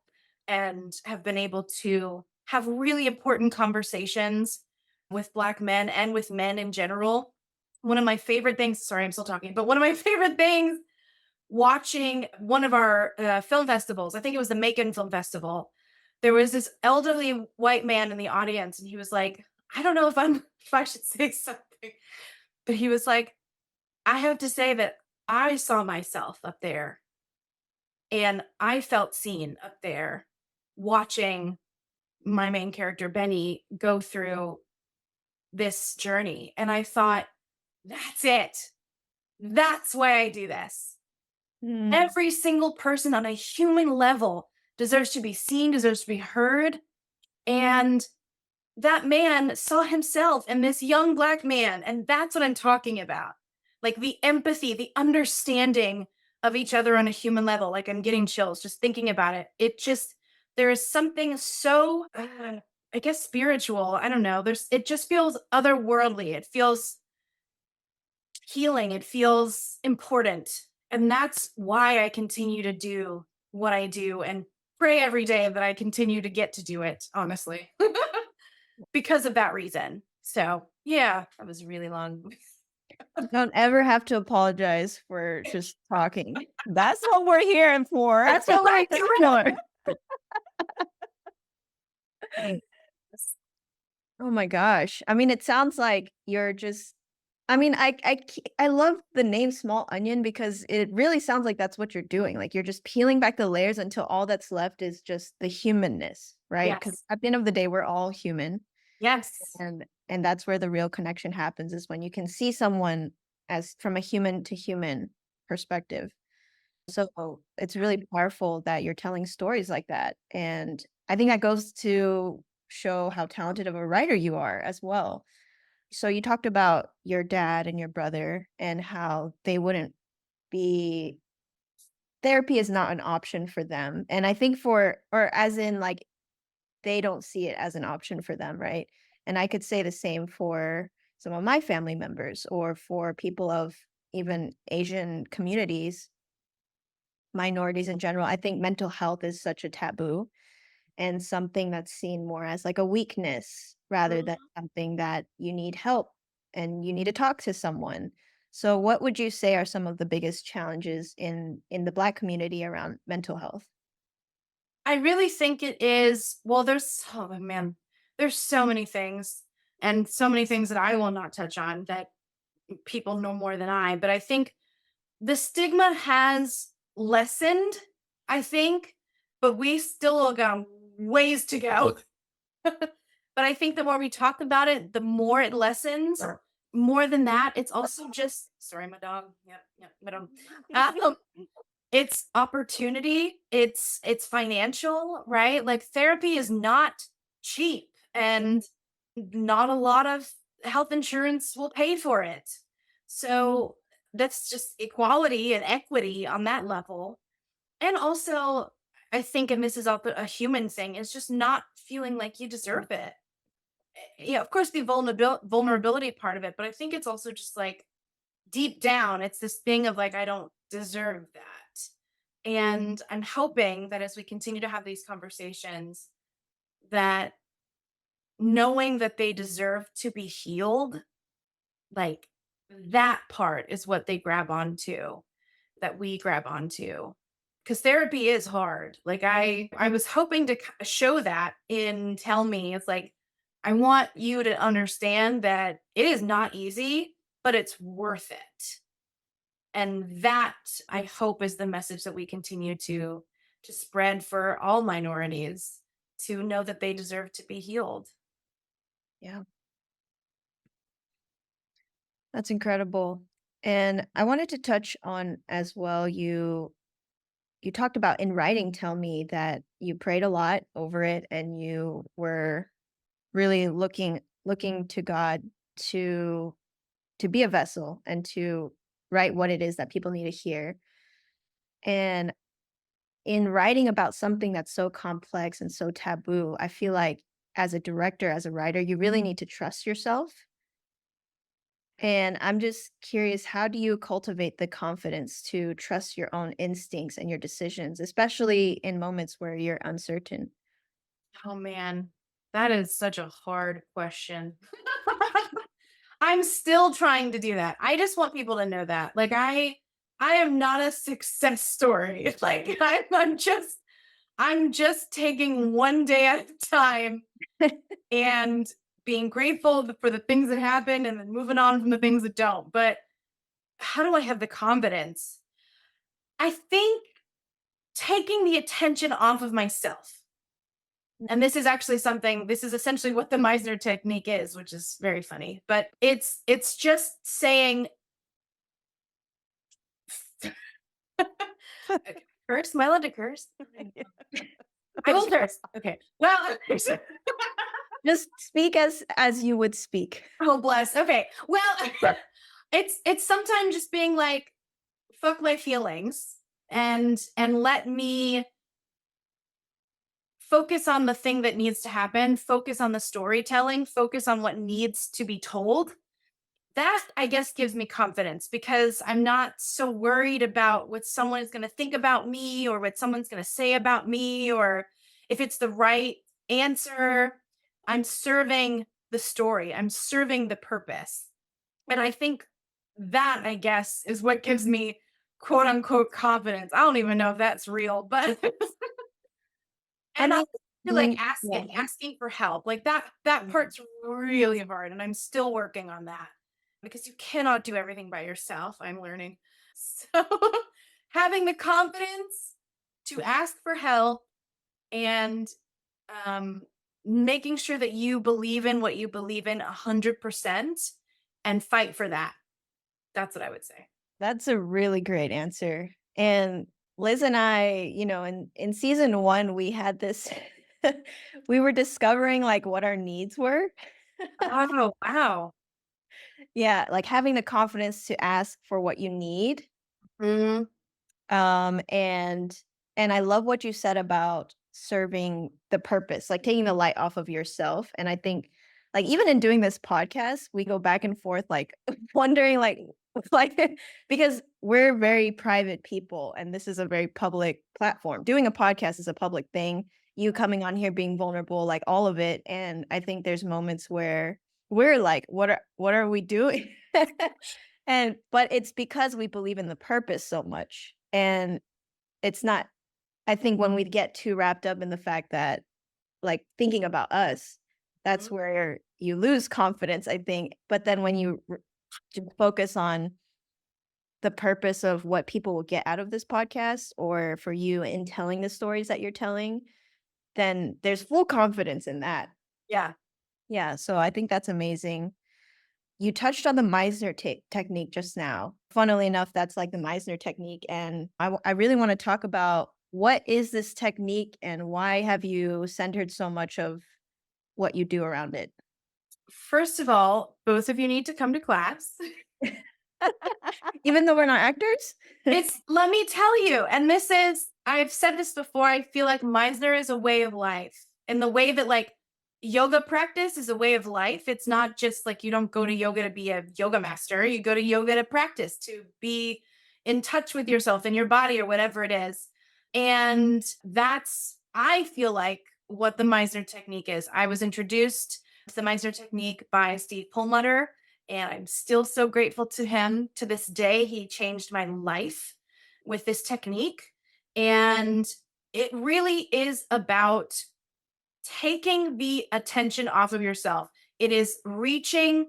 and have been able to have really important conversations with Black men and with men in general. One of my favorite things, sorry, I'm still talking, but one of my favorite things watching one of our film festivals, I think it was the Macon Film Festival, there was this elderly white man in the audience, and he was like, I don't know if I should say something, but he was like, I have to say that I saw myself up there and I felt seen up there watching my main character, Benny, go through this journey. And I thought, that's it. That's why I do this. Mm. Every single person on a human level deserves to be seen, deserves to be heard. And that man saw himself in this young Black man. And that's what I'm talking about. Like the empathy, the understanding of each other on a human level. Like I'm getting chills just thinking about it. It just, there is something so, I guess, spiritual. I don't know. It just feels otherworldly. It feels healing. It feels important. And that's why I continue to do what I do and pray every day that I continue to get to do it, honestly, because of that reason. So, yeah, that was really long. Don't ever have to apologize for just talking. That's what we're here for. That's what we're doing. Oh my gosh. I mean, it sounds like you're just I mean, I love the name Small Onion because it really sounds like that's what you're doing. Like you're just peeling back the layers until all that's left is just the humanness, right? Because Yes. at the end of the day, we're all human. Yes. And that's where the real connection happens is when you can see someone as from a human to human perspective. So it's really powerful that you're telling stories like that. And I think that goes to show how talented of a writer you are as well. So you talked about your dad and your brother and how they wouldn't be therapy is not an option for them. And I think for or as in like they don't see it as an option for them, right? And I could say the same for some of my family members or for people of even Asian communities, minorities in general. I think mental health is such a taboo and something that's seen more as like a weakness rather than something that you need help and you need to talk to someone. So what would you say are some of the biggest challenges in the Black community around mental health? I really think it is, well, there's, oh man, there's so many things and so many things that I will not touch on that people know more than I, but I think the stigma has lessened, I think, but we still got ways to go. But I think the more we talk about it, the more it lessens. More than that, it's also just sorry, my dog. Yep, yep. But it's opportunity. It's financial, right? Like therapy is not cheap, and not a lot of health insurance will pay for it. So that's just equality and equity on that level. And also, I think, and this is a human thing, is just not feeling like you deserve it. Yeah, of course, the vulnerability part of it, but I think it's also just like deep down, it's this thing of like, I don't deserve that. And I'm hoping that as we continue to have these conversations, that knowing that they deserve to be healed, like that part is what they grab onto, that we grab onto. Because therapy is hard. Like I was hoping to show that in Tell Me. It's like, I want you to understand that it is not easy, but it's worth it. And that, I hope, is the message that we continue to spread for all minorities, to know that they deserve to be healed. Yeah. That's incredible. And I wanted to touch on as well, you talked about in writing Tell Me that you prayed a lot over it and you were really looking to God to to be a vessel and to write what it is that people need to hear. And in writing about something that's so complex and so taboo, I feel like as a director, as a writer, you really need to trust yourself. And I'm just curious, how do you cultivate the confidence to trust your own instincts and your decisions, especially in moments where you're uncertain? Oh man, that is such a hard question. I'm still trying to do that. I just want people to know that. Like I am not a success story. Like I'm just taking one day at a time and being grateful for the things that happen and then moving on from the things that don't. But how do I have the confidence? I think taking the attention off of myself. And this is essentially what the Meisner technique is, which is very funny. But it's just saying okay, curse, am I allowed to curse? I will curse. Okay. Well, Just speak as you would speak. oh bless. Okay. Well, it's sometimes just being like, fuck my feelings and let me focus on the thing that needs to happen, focus on the storytelling, focus on what needs to be told. That, I guess, gives me confidence because I'm not so worried about what someone is going to think about me or what someone's going to say about me or if it's the right answer. I'm serving the story, I'm serving the purpose. And I think that, I guess, is what gives me quote unquote confidence. I don't even know if that's real, but I and I mean, feel like yeah. asking for help, like that part's really hard, and I'm still working on that because you cannot do everything by yourself. I'm learning, so having the confidence to ask for help and um, making sure that you believe in what you believe in 100% and fight for that. That's what I would say. That's a really great answer. And Liz and I, in season 1, we had this we were discovering like what our needs were. Oh wow. Yeah, like having the confidence to ask for what you need. Mhm. Um and and I love what you said about serving the purpose, like taking the light off of yourself. And I think like even in doing this podcast, we go back and forth like wondering like because we're very private people and this is a very public platform. Doing a podcast is a public thing. You coming on here being vulnerable, like all of it. And I think there's moments where we're like, what are we doing? And but it's because we believe in the purpose so much. And it's not, I think when we get too wrapped up in the fact that like thinking about us, that's Mhm. where you lose confidence, I think. But then when you just focus on the purpose of what people will get out of this podcast or for you in telling the stories that you're telling, then there's full confidence in that. Yeah. Yeah. So I think that's amazing. You touched on the Meisner technique just now. Funnily enough, that's like the Meisner technique. And I really want to talk about what is this technique and why have you centered so much of what you do around it? First of all, both of you need to come to class. Even though we're not actors? It's let me tell you, and this is I've said this before, I feel like Meisner is a way of life. In the way that like yoga practice is a way of life. It's not just like you don't go to yoga to be a yoga master. You go to yoga to practice, to be in touch with yourself and your body or whatever it is. And that's I feel like what the Meisner technique is. I was introduced to the Meisner technique by Steve Perlmutter, and I'm still so grateful to him to this day. He changed my life with this technique. And it really is about taking the attention off of yourself. It is reaching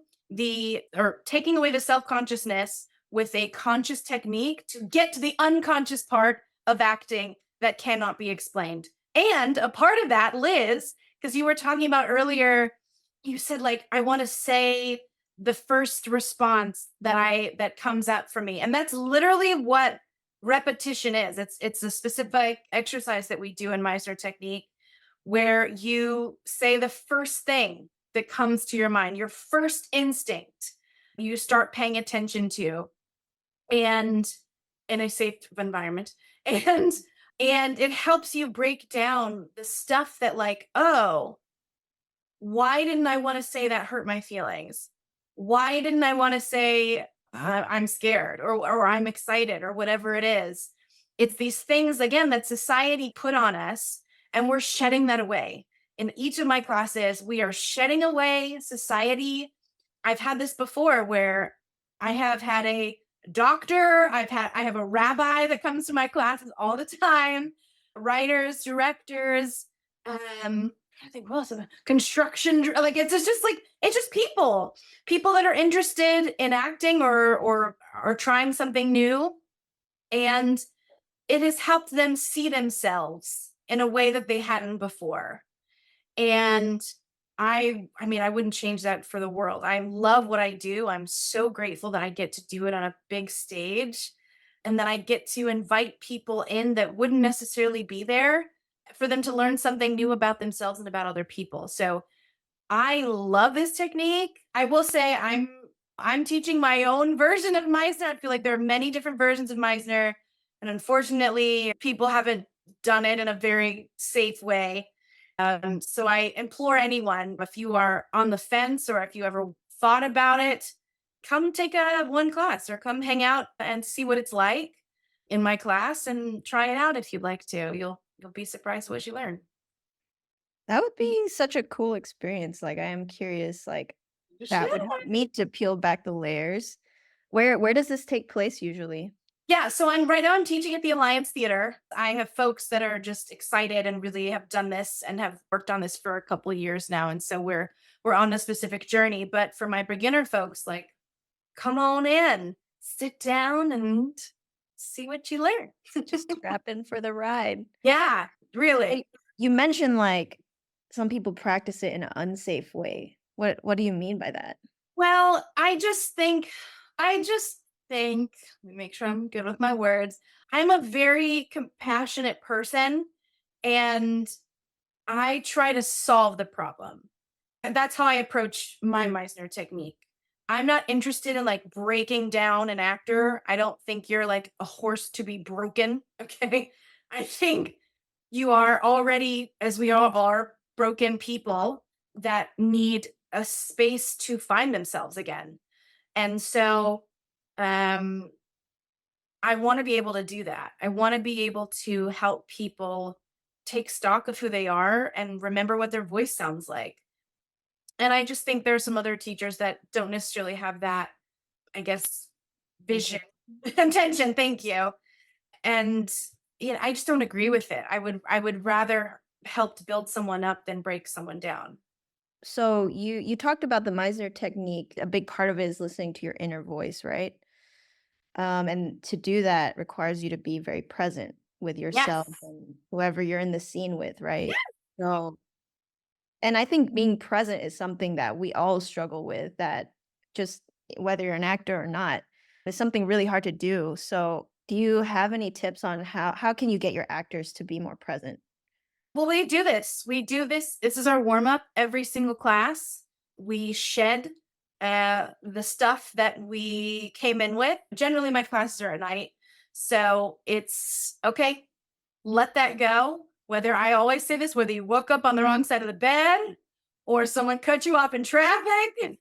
or taking away the self consciousness with a conscious technique to get to the unconscious part of acting that cannot be explained. And a part of that, Liz, because you were talking about earlier, you said, like, I want to say the first response that comes up for me. And that's literally what repetition is. It's a specific exercise that we do in Meisner technique where you say the first thing that comes to your mind, your first instinct, you start paying attention to, and in a safe environment, and and it helps you break down the stuff that like, oh, why didn't I want to say that hurt my feelings? Why didn't I want to say I'm scared or I'm excited or whatever it is? It's these things again that society put on us, and we're shedding that away. In each of my classes, we are shedding away society. I've had this before where I have had a doctor, I have a rabbi that comes to my classes all the time, writers, directors, I think what else? Construction, like it's just people that are interested in acting or trying something new, and it has helped them see themselves in a way that they hadn't before. And I mean, I wouldn't change that for the world. I love what I do. I'm so grateful that I get to do it on a big stage and that I get to invite people in that wouldn't necessarily be there for them to learn something new about themselves and about other people. So I love this technique. I will say I'm teaching my own version of Meisner. I feel like there are many different versions of Meisner, and unfortunately, people haven't done it in a very safe way. So I implore anyone, if you are on the fence or if you ever thought about it, come take a one class or come hang out and see what it's like in my class and try it out if you'd like to. You'll be surprised what you learn. That would be such a cool experience. Like, I am curious, like, You that should. would help me to peel back the layers. Where does this take place usually? Yeah, so I'm right now I'm teaching at the Alliance Theater. I have folks that are just excited and really have done this and have worked on this for a couple of years now. And so we're on a specific journey. But for my beginner folks, like come on in, sit down and see what you learn. Just strap in for the ride. Yeah, And really. you mentioned, like, some people practice it in an unsafe way. What do you mean by that? Well, I just think, let me make sure I'm good with my words. I'm a very compassionate person and I try to solve the problem. And that's how I approach my Meisner technique. I'm not interested in like breaking down an actor. I don't think you're like a horse to be broken. Okay. I think you are already, as we all are, broken people that need a space to find themselves again. And so um, I want to be able to do that. I want to be able to help people take stock of who they are and remember what their voice sounds like. And I just think there's some other teachers that don't necessarily have that, I guess, vision, intention. Thank you. And I just don't agree with it. I would rather help to build someone up than break someone down. So you talked about the Meisner technique. A big part of it is listening to your inner voice, right? And to do that requires you to be very present with yourself Yes. and whoever you're in the scene with, right? So, and I think being present is something that we all struggle with, that just whether you're an actor or not, it's something really hard to do. So, do you have any tips on how can you get your actors to be more present? Well, we do this. We do this. This is our warm up every single class. We shed the stuff that we came in with. Generally, my classes are at night. So it's okay, let that go. Whether I always say this, whether you woke up on the wrong side of the bed or someone cut you off in traffic,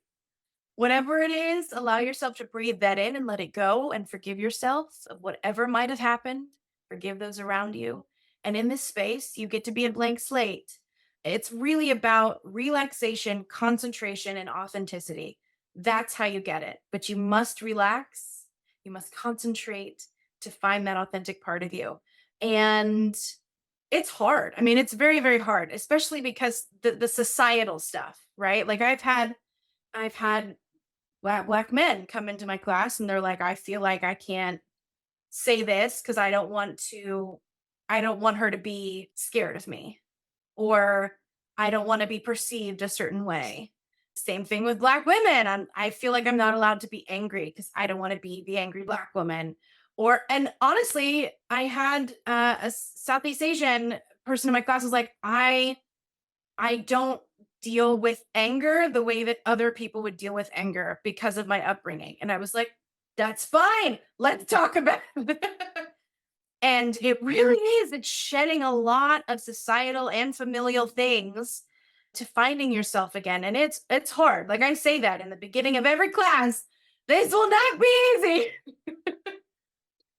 whatever it is, allow yourself to breathe that in and let it go and forgive yourself of whatever might have happened. Forgive those around you. And in this space, you get to be a blank slate. It's really about relaxation, concentration, and authenticity. That's how you get it. But you must relax, you must concentrate to find that authentic part of you. And it's hard. I mean, it's very, very hard, especially because the societal stuff, right? Like I've had black men come into my class and they're like, I feel like I can't say this because I don't want her to be scared of me, or I don't want to be perceived a certain way. Same thing with black women. I feel like I'm not allowed to be angry because I don't want to be the angry black woman. Or, and honestly, I had a Southeast Asian person in my class was like, I don't deal with anger the way that other people would deal with anger because of my upbringing. And I was like, that's fine. Let's talk about it. And it really is. It's shedding a lot of societal and familial things to finding yourself again. And it's hard. Like I say that in the beginning of every class. This will not be easy.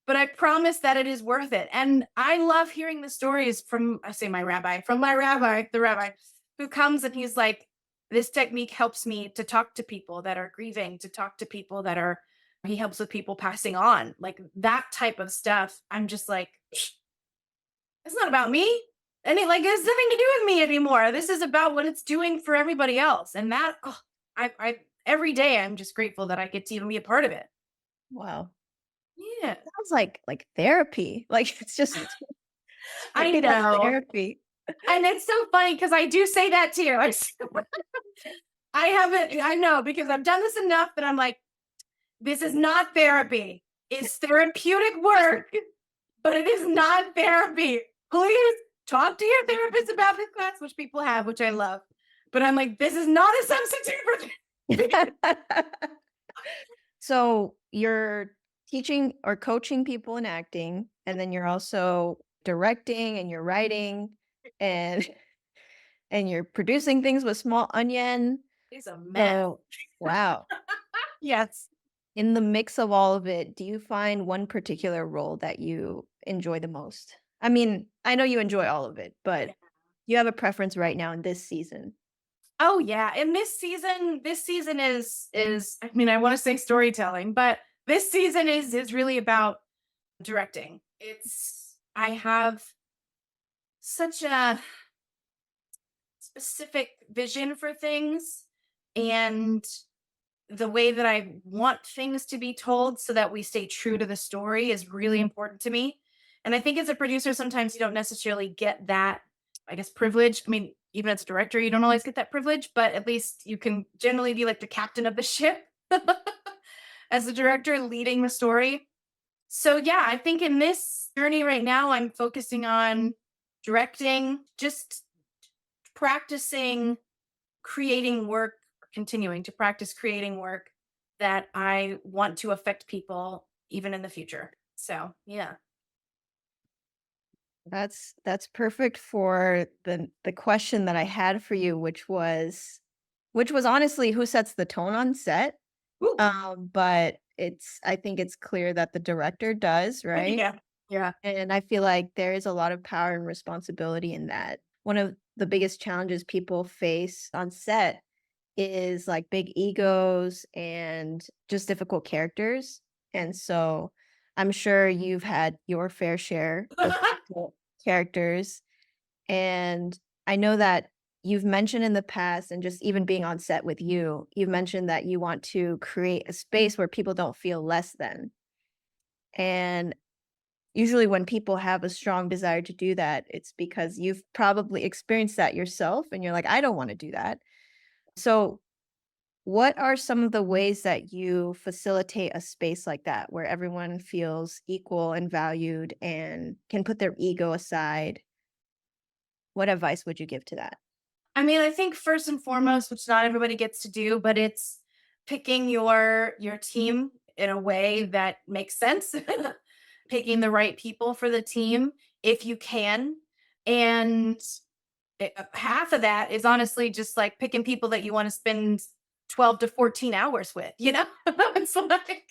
But I promise that it is worth it. And I love hearing the stories from, I say my rabbi, from my rabbi, the rabbi who comes and he's like, this technique helps me to talk to people that are grieving, to talk to people that are, he helps with people passing on, like that type of stuff. I'm just like, it's not about me. And it like has nothing to do with me anymore. This is about what it's doing for everybody else. And that I every day I'm just grateful that I get to even be a part of it. Wow. Yeah. Sounds like therapy. Like it's just I straight up know. therapy. And it's so funny because I do say that too. I haven't, I know because I've done this enough that I'm like, this is not therapy. It's therapeutic work, but it is not therapy. Please talk to your therapist about this class, which people have, which I love. But I'm like, this is not a substitute for therapy. So you're teaching or coaching people in acting, and then you're also directing and you're writing and and you're producing things with Small Onion. It's a mess. So wow. Yes. In the mix of all of it, do you find one particular role that you enjoy the most? I mean, I know you enjoy all of it, but you have a preference right now in this season. Oh yeah, and this season is I mean I want to say storytelling, but this season is really about directing. It's I have such a specific vision for things and the way that I want things to be told so that we stay true to the story is really important to me. And I think as a producer, sometimes you don't necessarily get that, I guess, privilege. I mean, even as a director, you don't always get that privilege, but at least you can generally be like the captain of the ship as the director leading the story. So, yeah, I think in this journey right now, I'm focusing on directing, just practicing creating work, continuing to practice creating work that I want to affect people even in the future. So, yeah. That's perfect for the question that I had for you, which was honestly who sets the tone on set. Woo. But I think it's clear that the director does, right? Yeah. Yeah. And I feel like there is a lot of power and responsibility in that. One of the biggest challenges people face on set is like big egos and just difficult characters. And so I'm sure you've had your fair share of difficult characters. And I know that you've mentioned in the past, and just even being on set with you, you've mentioned that you want to create a space where people don't feel less than. And usually when people have a strong desire to do that, it's because you've probably experienced that yourself and you're like, I don't want to do that. So, what are some of the ways that you facilitate a space like that where everyone feels equal and valued and can put their ego aside? What advice would you give to that? I mean, I think first and foremost, which not everybody gets to do, but it's picking your team in a way that makes sense. Picking the right people for the team if you can. And half of that is honestly just like picking people that you want to spend 12 to 14 hours with, you know? It's like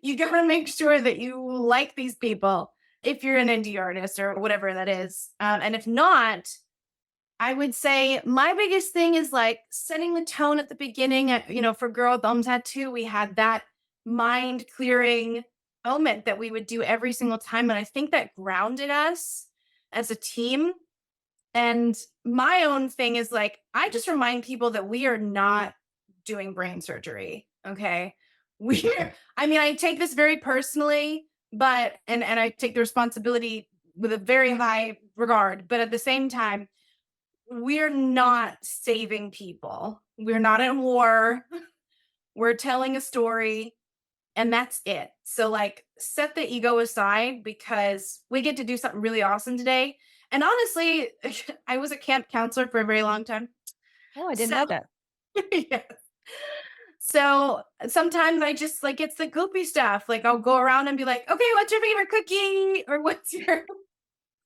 you got to make sure that you like these people if you're an indie artist or whatever that is. And if not, I would say my biggest thing is like setting the tone at the beginning. For Girl Thumb Tattoo, we had that mind clearing moment that we would do every single time. And I think that grounded us as a team. And my own thing is like, I just remind people that we are not doing brain surgery. Okay. I mean, I take this very personally, but, and I take the responsibility with a very high regard, but at the same time, we're not saving people. We're not at war. We're telling a story and that's it. So like set the ego aside because we get to do something really awesome today. And honestly, I was a camp counselor for a very long time. Oh, I didn't So know that. yeah. So sometimes I just like it's the goopy stuff. Like I'll go around and be like, okay, what's your favorite cookie? Or what's your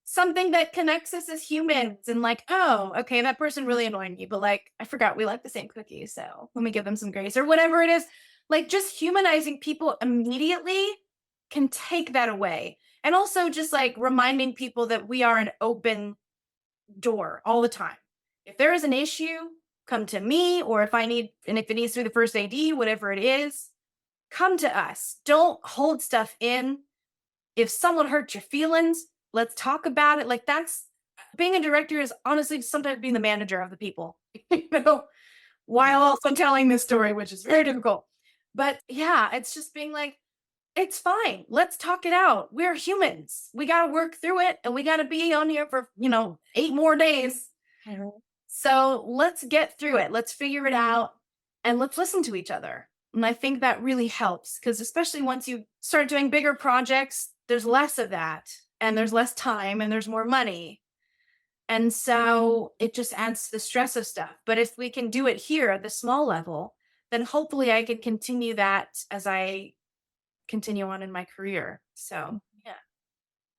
something that connects us as humans and like, oh, okay, that person really annoyed me, but like I forgot we like the same cookies, so let me give them some grace or whatever it is. Like just humanizing people immediately can take that away. And also just like reminding people that we are an open door all the time. If there is an issue, come to me, or if I need, and if it needs to be the first AD, whatever it is, come to us. Don't hold stuff in. If someone hurt your feelings, let's talk about it. Like that's Being a director is honestly sometimes being the manager of the people, you know, while also telling this story, which is very difficult. But yeah, it's just being like, it's fine. Let's talk it out. We're humans. We got to work through it and we got to be on here for, 8 more days. So let's get through it. Let's figure it out and let's listen to each other. And I think that really helps because, especially once you start doing bigger projects, there's less of that and there's less time and there's more money. And so it just adds to the stress of stuff. But if we can do it here at the small level, then hopefully I can continue that as I continue on in my career. So, yeah.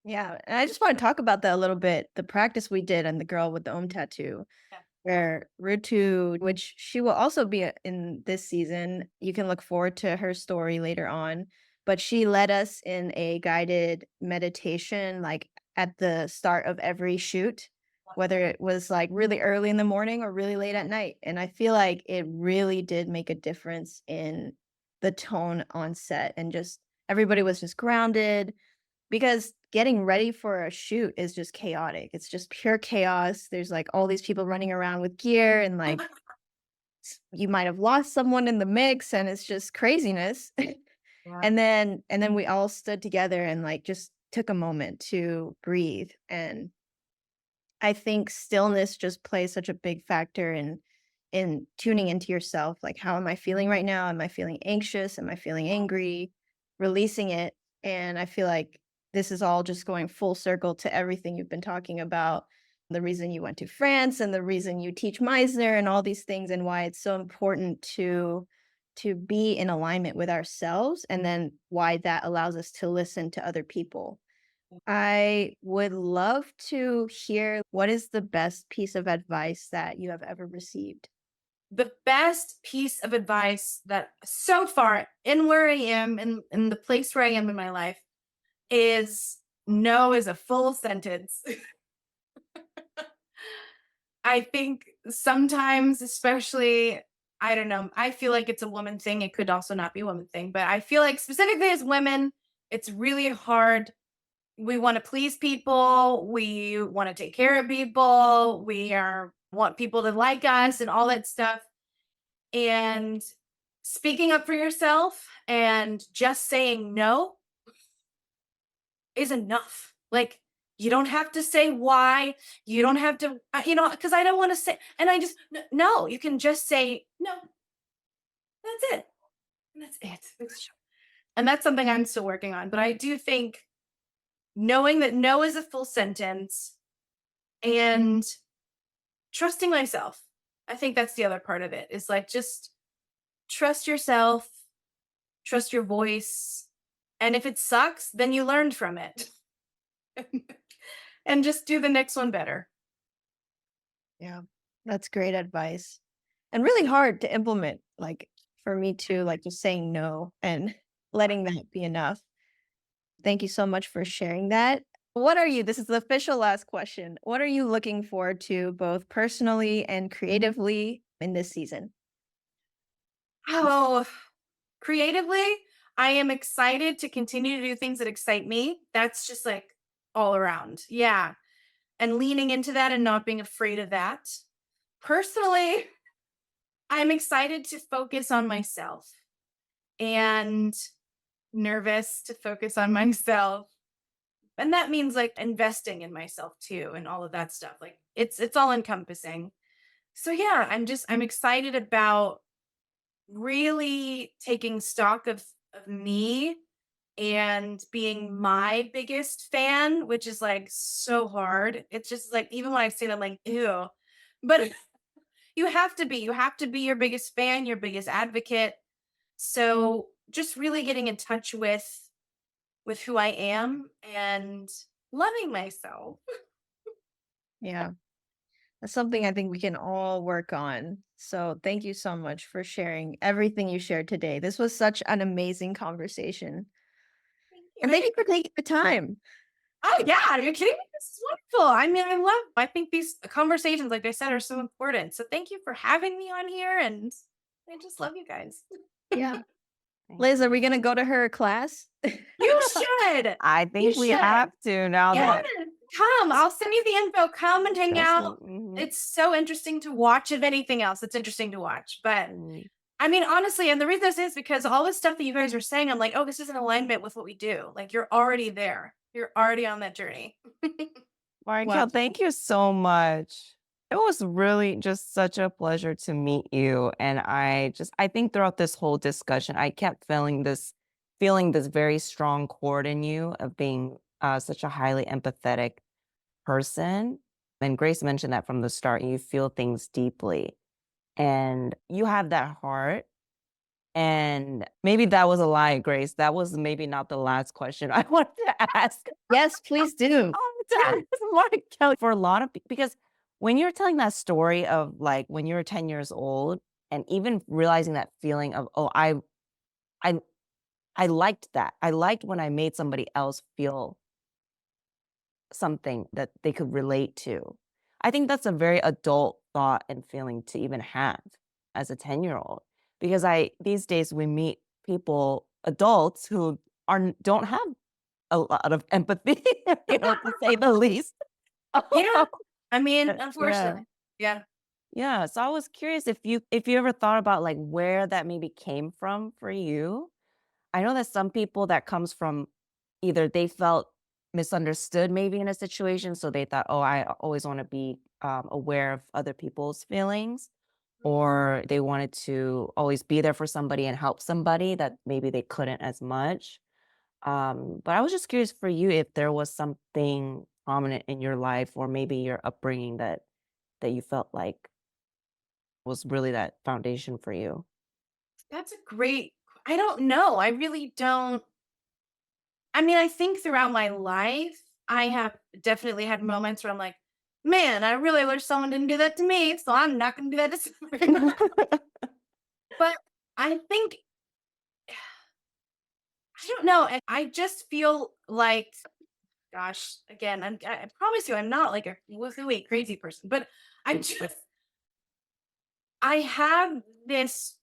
Yeah, and I just want to talk about that a little bit. The practice we did and the girl with the tattoo, Yeah. where Rutu, which she will also be in this season. You can look forward to her story later on. But she led us in a guided meditation, like at the start of every shoot, whether it was like really early in the morning or really late at night. And I feel like it really did make a difference in the tone on set, and just everybody was just grounded, because getting ready for a shoot is just chaotic. It's just pure chaos. There's like all these people running around with gear, and like you might have lost someone in the mix, and it's just craziness. Yeah. And then we all stood together and like just took a moment to breathe. And I think stillness just plays such a big factor in tuning into yourself. Like, how am I feeling right now? Am I feeling anxious? Am I feeling angry? Releasing it. And I feel like this is all just going full circle to everything you've been talking about. The reason you went to France and the reason you teach Meisner and all these things, and why it's so important to be in alignment with ourselves, and then why that allows us to listen to other people. I would love to hear, what is the best piece of advice that you have ever received? The best piece of advice that so far in where I am in the place where I am in my life is no is a full sentence. I think sometimes, especially, I don't know, I feel like it's a woman thing. It could also not be a woman thing, but I feel like specifically as women, it's really hard. We want to please people. We want to take care of people. Want people to like us and all that stuff. And speaking up for yourself and just saying no is enough. Like, you don't have to say why. You don't have to, because I don't want to say, and I just, no, you can just say no. That's it. And that's it. And that's something I'm still working on. But I do think knowing that no is a full sentence and trusting myself. I think that's the other part of it, is like, just trust yourself, trust your voice. And if it sucks, then you learned from it. And just do the next one better. Yeah, that's great advice. And really hard to implement, like for me too, like just saying no and letting that be enough. Thank you so much for sharing that. This is the official last question. What are you looking forward to both personally and creatively in this season? Oh, creatively, I am excited to continue to do things that excite me. That's just like all around. Yeah. And leaning into that and not being afraid of that. Personally, I'm excited to focus on myself and nervous to focus on myself. And that means like investing in myself too and all of that stuff. Like, it's all encompassing. So yeah, I'm excited about really taking stock of me and being my biggest fan, which is like so hard. It's just like, even when I say that, I'm like, ew. But you have to be your biggest fan, your biggest advocate. So just really getting in touch with who I am and loving myself. Yeah, that's something I think we can all work on. So thank you so much for sharing everything you shared today. This was such an amazing conversation. And thank you for taking the time. Oh yeah, are you kidding me? This is wonderful. I mean, I think these conversations, like I said, are so important. So thank you for having me on here, and I just love you guys. Yeah. Thank Liz, are we you. going to go to her class? You should. I think we should. have to now Yeah. that Come, I'll send you the info. Come and hang Definitely. out. It's so interesting to watch. If anything else, it's interesting to watch. But I mean, honestly, and the reason this is because all this stuff that you guys are saying, I'm like, oh, this is in alignment with what we do. Like, you're already there. You're already on that journey. Wow. Marquelle, thank you so much. It was really just such a pleasure to meet you. And I think throughout this whole discussion, I kept feeling this very strong chord in you of being such a highly empathetic person. And Grace mentioned that from the start, you feel things deeply and you have that heart. And maybe that was a lie, Grace. That was maybe not the last question I wanted to ask. Yes, please do. Mark, for a lot of because when you're telling that story of like when you were 10 years old and even realizing that feeling of, oh, I I liked that. I liked when I made somebody else feel something that they could relate to. I think that's a very adult thought and feeling to even have as a 10-year-old. Because these days we meet people, adults who don't have a lot of empathy, to say the least. Yeah. I mean, Yeah. unfortunately. Yeah. Yeah. So I was curious if you ever thought about like where that maybe came from for you. I know that some people that comes from either they felt misunderstood maybe in a situation, so they thought, oh, I always want to be aware of other people's feelings, or they wanted to always be there for somebody and help somebody that maybe they couldn't as much. But I was just curious for you if there was something prominent in your life or maybe your upbringing that you felt like was really that foundation for you. That's a great I don't know. I really don't I mean, I think throughout my life, I have definitely had moments where I'm like, man, I really wish someone didn't do that to me, so I'm not gonna do that to somebody. But I think I don't know. I just feel like, gosh, again, I promise you, I'm not like a woohooey crazy person, but I just, I have this,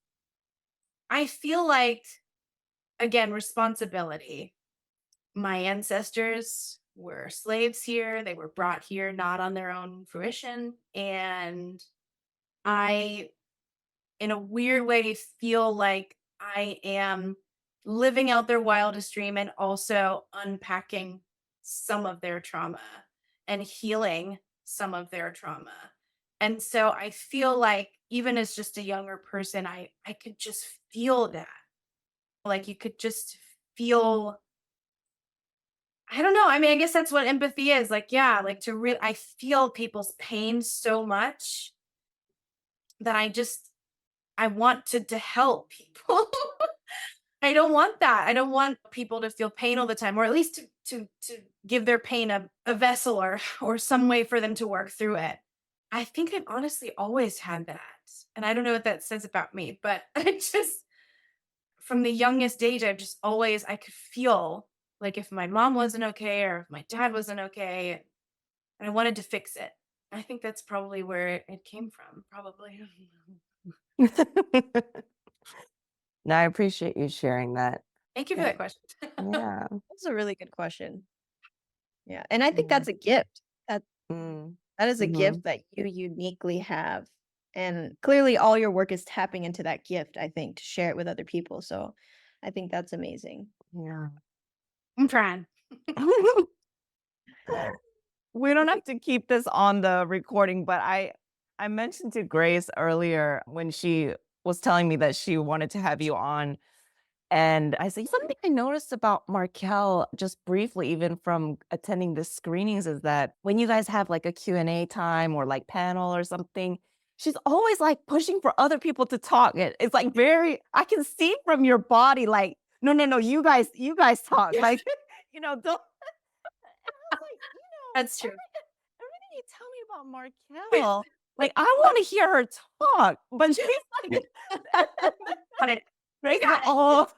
I feel like, again, responsibility. My ancestors were slaves here. They were brought here not on their own fruition. And I, in a weird way, feel like I am living out their wildest dream and also unpacking some of their trauma and healing some of their trauma. And so I feel like even as just a younger person, I could just feel that. Like you could just feel I don't know. I mean, I guess that's what empathy is. Like, yeah, like I feel people's pain so much that I want to help people. I don't want that. I don't want people to feel pain all the time, or at least to give their pain a vessel or some way for them to work through it. I think I've honestly always had that. And I don't know what that says about me, but I just from the youngest age, I could feel like if my mom wasn't okay or if my dad wasn't okay, and I wanted to fix it. I think that's probably where it came from, probably. No, I appreciate you sharing that. Thank you for that question. Yeah. That's a really good question. Yeah. And I think Yeah. that's a gift. That Mm. that is a Mhm. gift that you uniquely have. And clearly all your work is tapping into that gift, I think, to share it with other people. So I think that's amazing. Yeah. I'm trying. We don't have to keep this on the recording, but I mentioned to Grace earlier when she was telling me that she wanted to have you on. And I said, something I noticed about Marquelle, just briefly, even from attending the screenings, is that when you guys have like a Q&A time or like panel or something, she's always like pushing for other people to talk. It's like I can see from your body, like, no, no, no, you guys talk. Yeah, Like, don't. And I was like, that's true. everything you tell me about Marquelle, like, I want to hear her talk, but she's like, Got it. Grace, Got it. oh,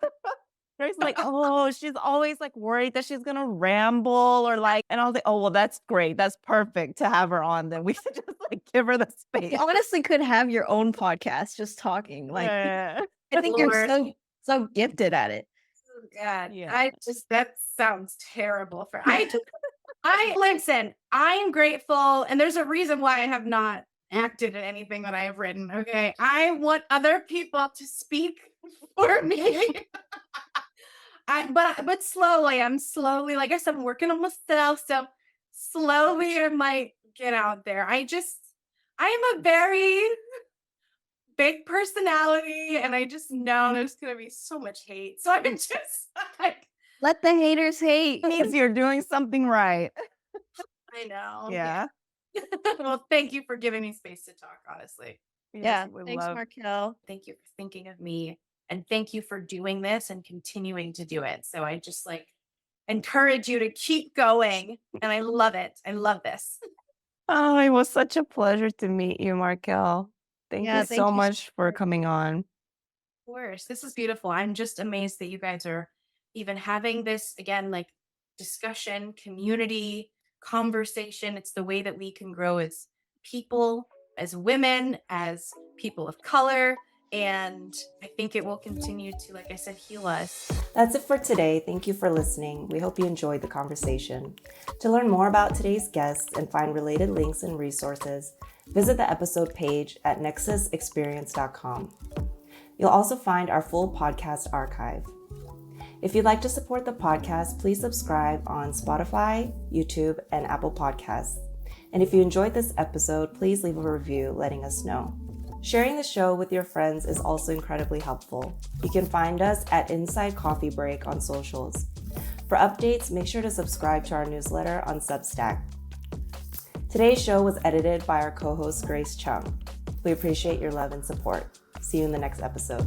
Grace, like, oh, she's always like worried that she's gonna ramble or like, and I was like, oh, well, that's great. That's perfect to have her on. Then we should just like give her the space. You honestly could have your own podcast just talking. Like Yeah. I think you're Lord. so gifted at it. God, Yeah. I just that sounds terrible for Listen, I am grateful, and there's a reason why I have not acted in anything that I have written. Okay. I want other people to speak for me. But slowly, like I said, I'm working on myself. So slowly I might get out there. I am a very big personality, and I just know there's gonna be so much hate. So I'm just like, Let the haters hate. Means you're doing something right. I know. Yeah. Well, thank you for giving me space to talk, honestly. Yeah. Yes, we Thanks, love. Marquelle. Thank you for thinking of me, and thank you for doing this and continuing to do it. So I just like encourage you to keep going. And I love it. I love this. Of Oh, it was such a pleasure to meet you, Markel. Thank Yeah, you so thank you so much for much. coming on. course. This is beautiful. I'm just amazed that you guys are even having this again, like discussion, community, conversation. It's the way that we can grow as people, as women, as people of color. And I think it will continue to, like I said, heal us. That's it for today. Thank you for listening. We hope you enjoyed the conversation. To learn more about today's guests and find related links and resources, visit the episode page at nexusexperience.com. You'll also find our full podcast archive. If you'd like to support the podcast, please subscribe on Spotify, YouTube, and Apple Podcasts. And if you enjoyed this episode, please leave a review letting us know. Sharing the show with your friends is also incredibly helpful. You can find us at Inside Coffee Break on socials. For updates, make sure to subscribe to our newsletter on Substack. Today's show was edited by our co-host Grace Chung. We appreciate your love and support. See you in the next episode.